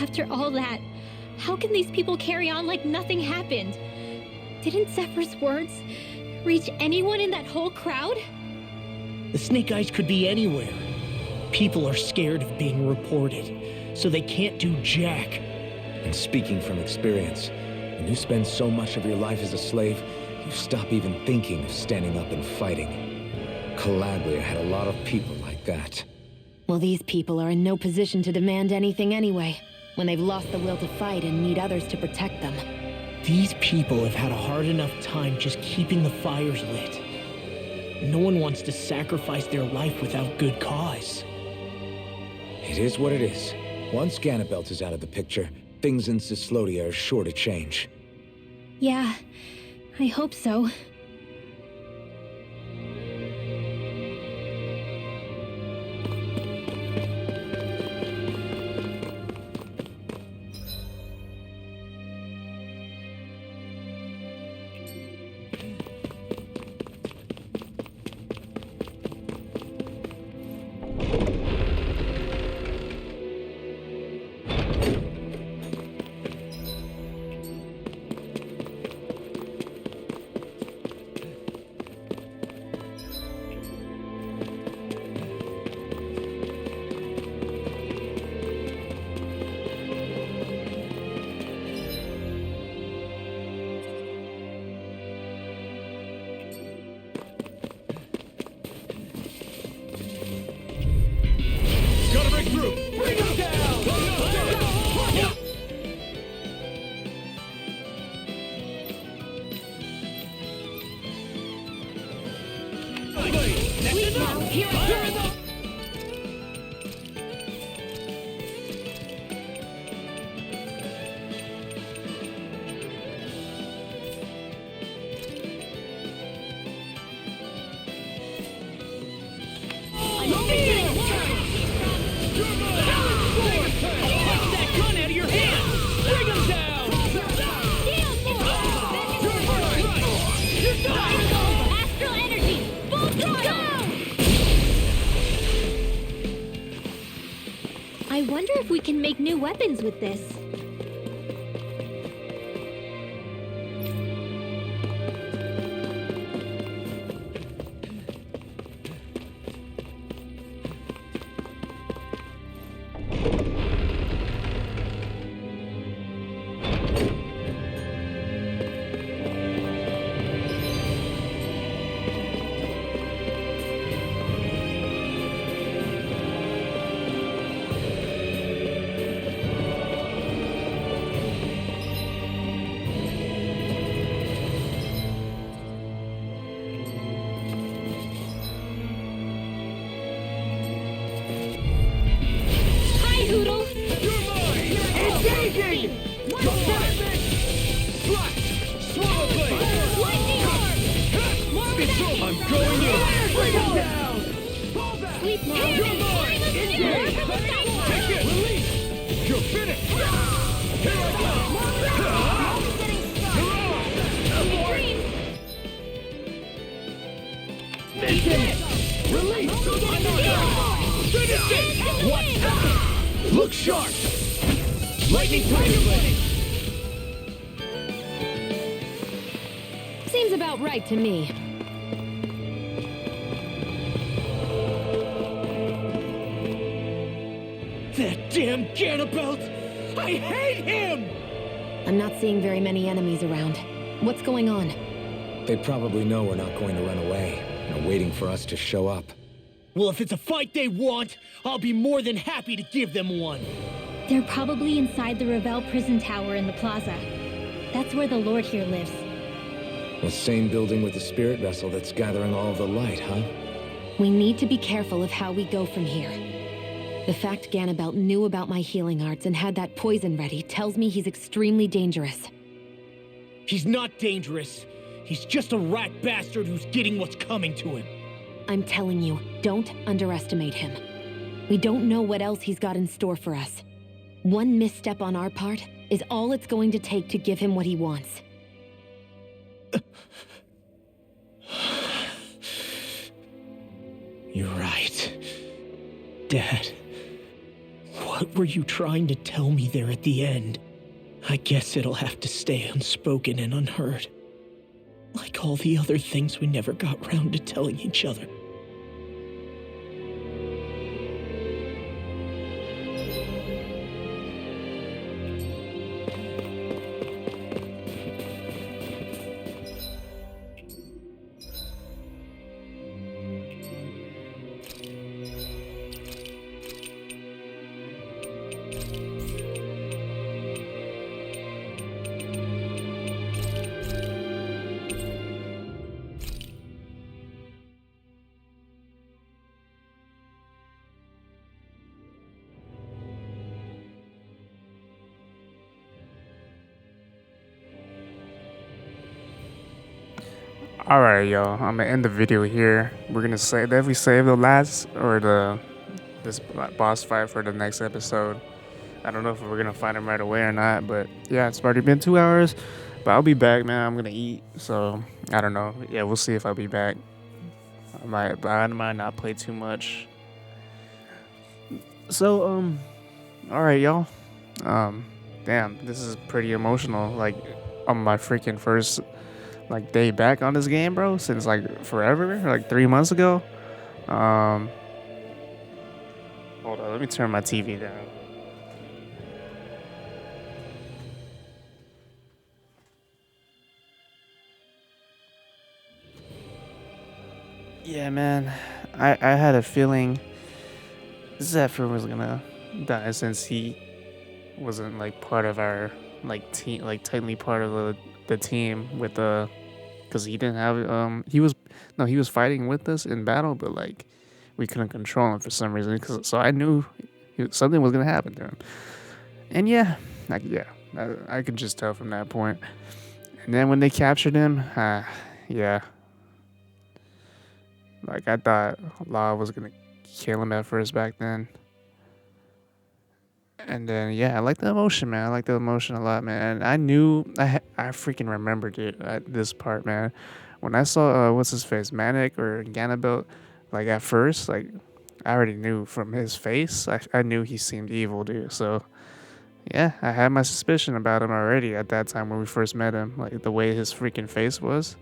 After all that, how can these people carry on like nothing happened? Didn't Zephyr's words reach anyone in that whole crowd? The Snake Eyes could be anywhere. People are scared of being reported, so they can't do jack. And speaking from experience, when you spend so much of your life as a slave, you stop even thinking of standing up and fighting. Calabria had a lot of people like that. Well, these people are in no position to demand anything anyway, when they've lost the will to fight and need others to protect them. These people have had a hard enough time just keeping the fires lit. No one wants to sacrifice their life without good cause. It is what it is. Once Ganabelt is out of the picture, things in Cislodia are sure to change. Yeah, I hope so. Gotta break through! Bring him down! Yeah. Please now, here I go! I wonder if we can make new weapons with this. Poodle! You're mine! Engaging! Go finish! Slash! Swallow blade! Lightning arm! More with that! I'm going in! Bring him down! Pull back! Sleep now! You're mine! Engage! Take it! Release! You're finished! Here I go! Release! Finish it! What? Look sharp! Lightning Tiger Blade! Seems about right to me. That damn Ganabelt! I hate him! I'm not seeing very many enemies around. What's going on? They probably know we're not going to run away, and are waiting for us to show up. Well, if it's a fight they want, I'll be more than happy to give them one. They're probably inside the Revel prison tower in the plaza. That's where the Lord here lives. The same building with the spirit vessel that's gathering all of the light, huh? We need to be careful of how we go from here. The fact Ganabelt knew about my healing arts and had that poison ready tells me he's extremely dangerous. He's not dangerous. He's just a rat bastard who's getting what's coming to him. I'm telling you, don't underestimate him. We don't know what else he's got in store for us. One misstep on our part is all it's going to take to give him what he wants. You're right. Dad, what What were you trying to tell me there at the end? I guess it'll have to stay unspoken and unheard. Like all the other things we never got round to telling each other. All right, y'all. I'm gonna end the video here. We're gonna definitely save the last or this boss fight for the next episode. I don't know if we're gonna find him right away or not, but yeah, it's already been 2 hours. But I'll be back, man. I'm gonna eat, so I don't know. Yeah, we'll see if I'll be back. I might not play too much. So all right, y'all. Damn, this is pretty emotional. Like on my freaking first day back on this game, bro, since like forever, like 3 months ago. Hold on, let me turn my TV down. Yeah, man, I had a feeling Zephyr was gonna die since he wasn't like part of our team, like technically part of the team with because he didn't have he was fighting with us in battle, but like we couldn't control him for some reason. So I knew something was gonna happen to him, and I could just tell from that point. And then when they captured him, yeah, like I thought Law was gonna kill him at first back then. And then yeah, I like the emotion, man. I like the emotion a lot, man. And I knew I freaking remembered it at this part, man. When I saw what's his face, Manic or Ganabelt, like at first, like I already knew from his face. I knew he seemed evil, dude. So yeah, I had my suspicion about him already at that time when we first met him. Like the way his freaking face was,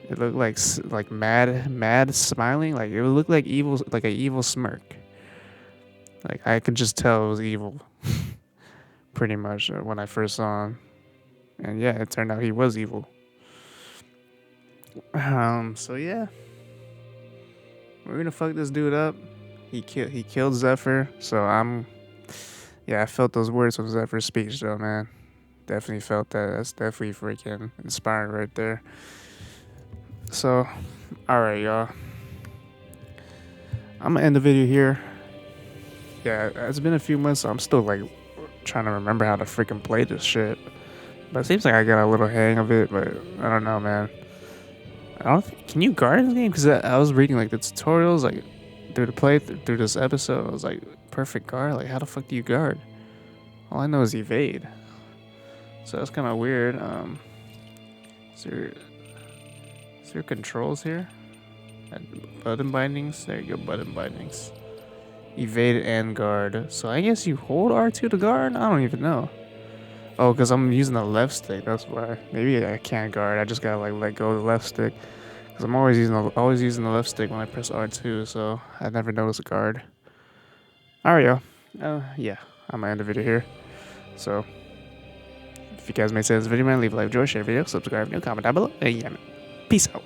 it looked like mad smiling. Like it looked like evil, like an evil smirk. Like I could just tell it was evil, pretty much when I first saw him, and yeah, it turned out he was evil. So yeah, we're gonna fuck this dude up. He killed Zephyr, so I felt those words from Zephyr's speech though, man. Definitely felt that. That's definitely freaking inspiring right there. So, all right, y'all. I'm gonna end the video here. Yeah, it's been a few months, so I'm still like trying to remember how to freaking play this shit. But it seems like I got a little hang of it, but I don't know, man. Can you guard this game? Because I was reading like the tutorials, like through the play through this episode. I was like, perfect guard. Like, how the fuck do you guard? All I know is evade. So that's kind of weird. Is there controls here? And button bindings. There you go, button bindings. Evade and guard. So I guess you hold R2 to guard? I don't even know. Oh, because I'm using the left stick. That's why. Maybe I can't guard. I just gotta like let go of the left stick. Because I'm always using the left stick when I press R2. So I never noticed a guard. Alright, y'all. Yeah. I'm gonna end the video here. So if you guys made sense of this video, man, leave a like, enjoy, share the video, subscribe, comment down below. And yeah, man. Peace out.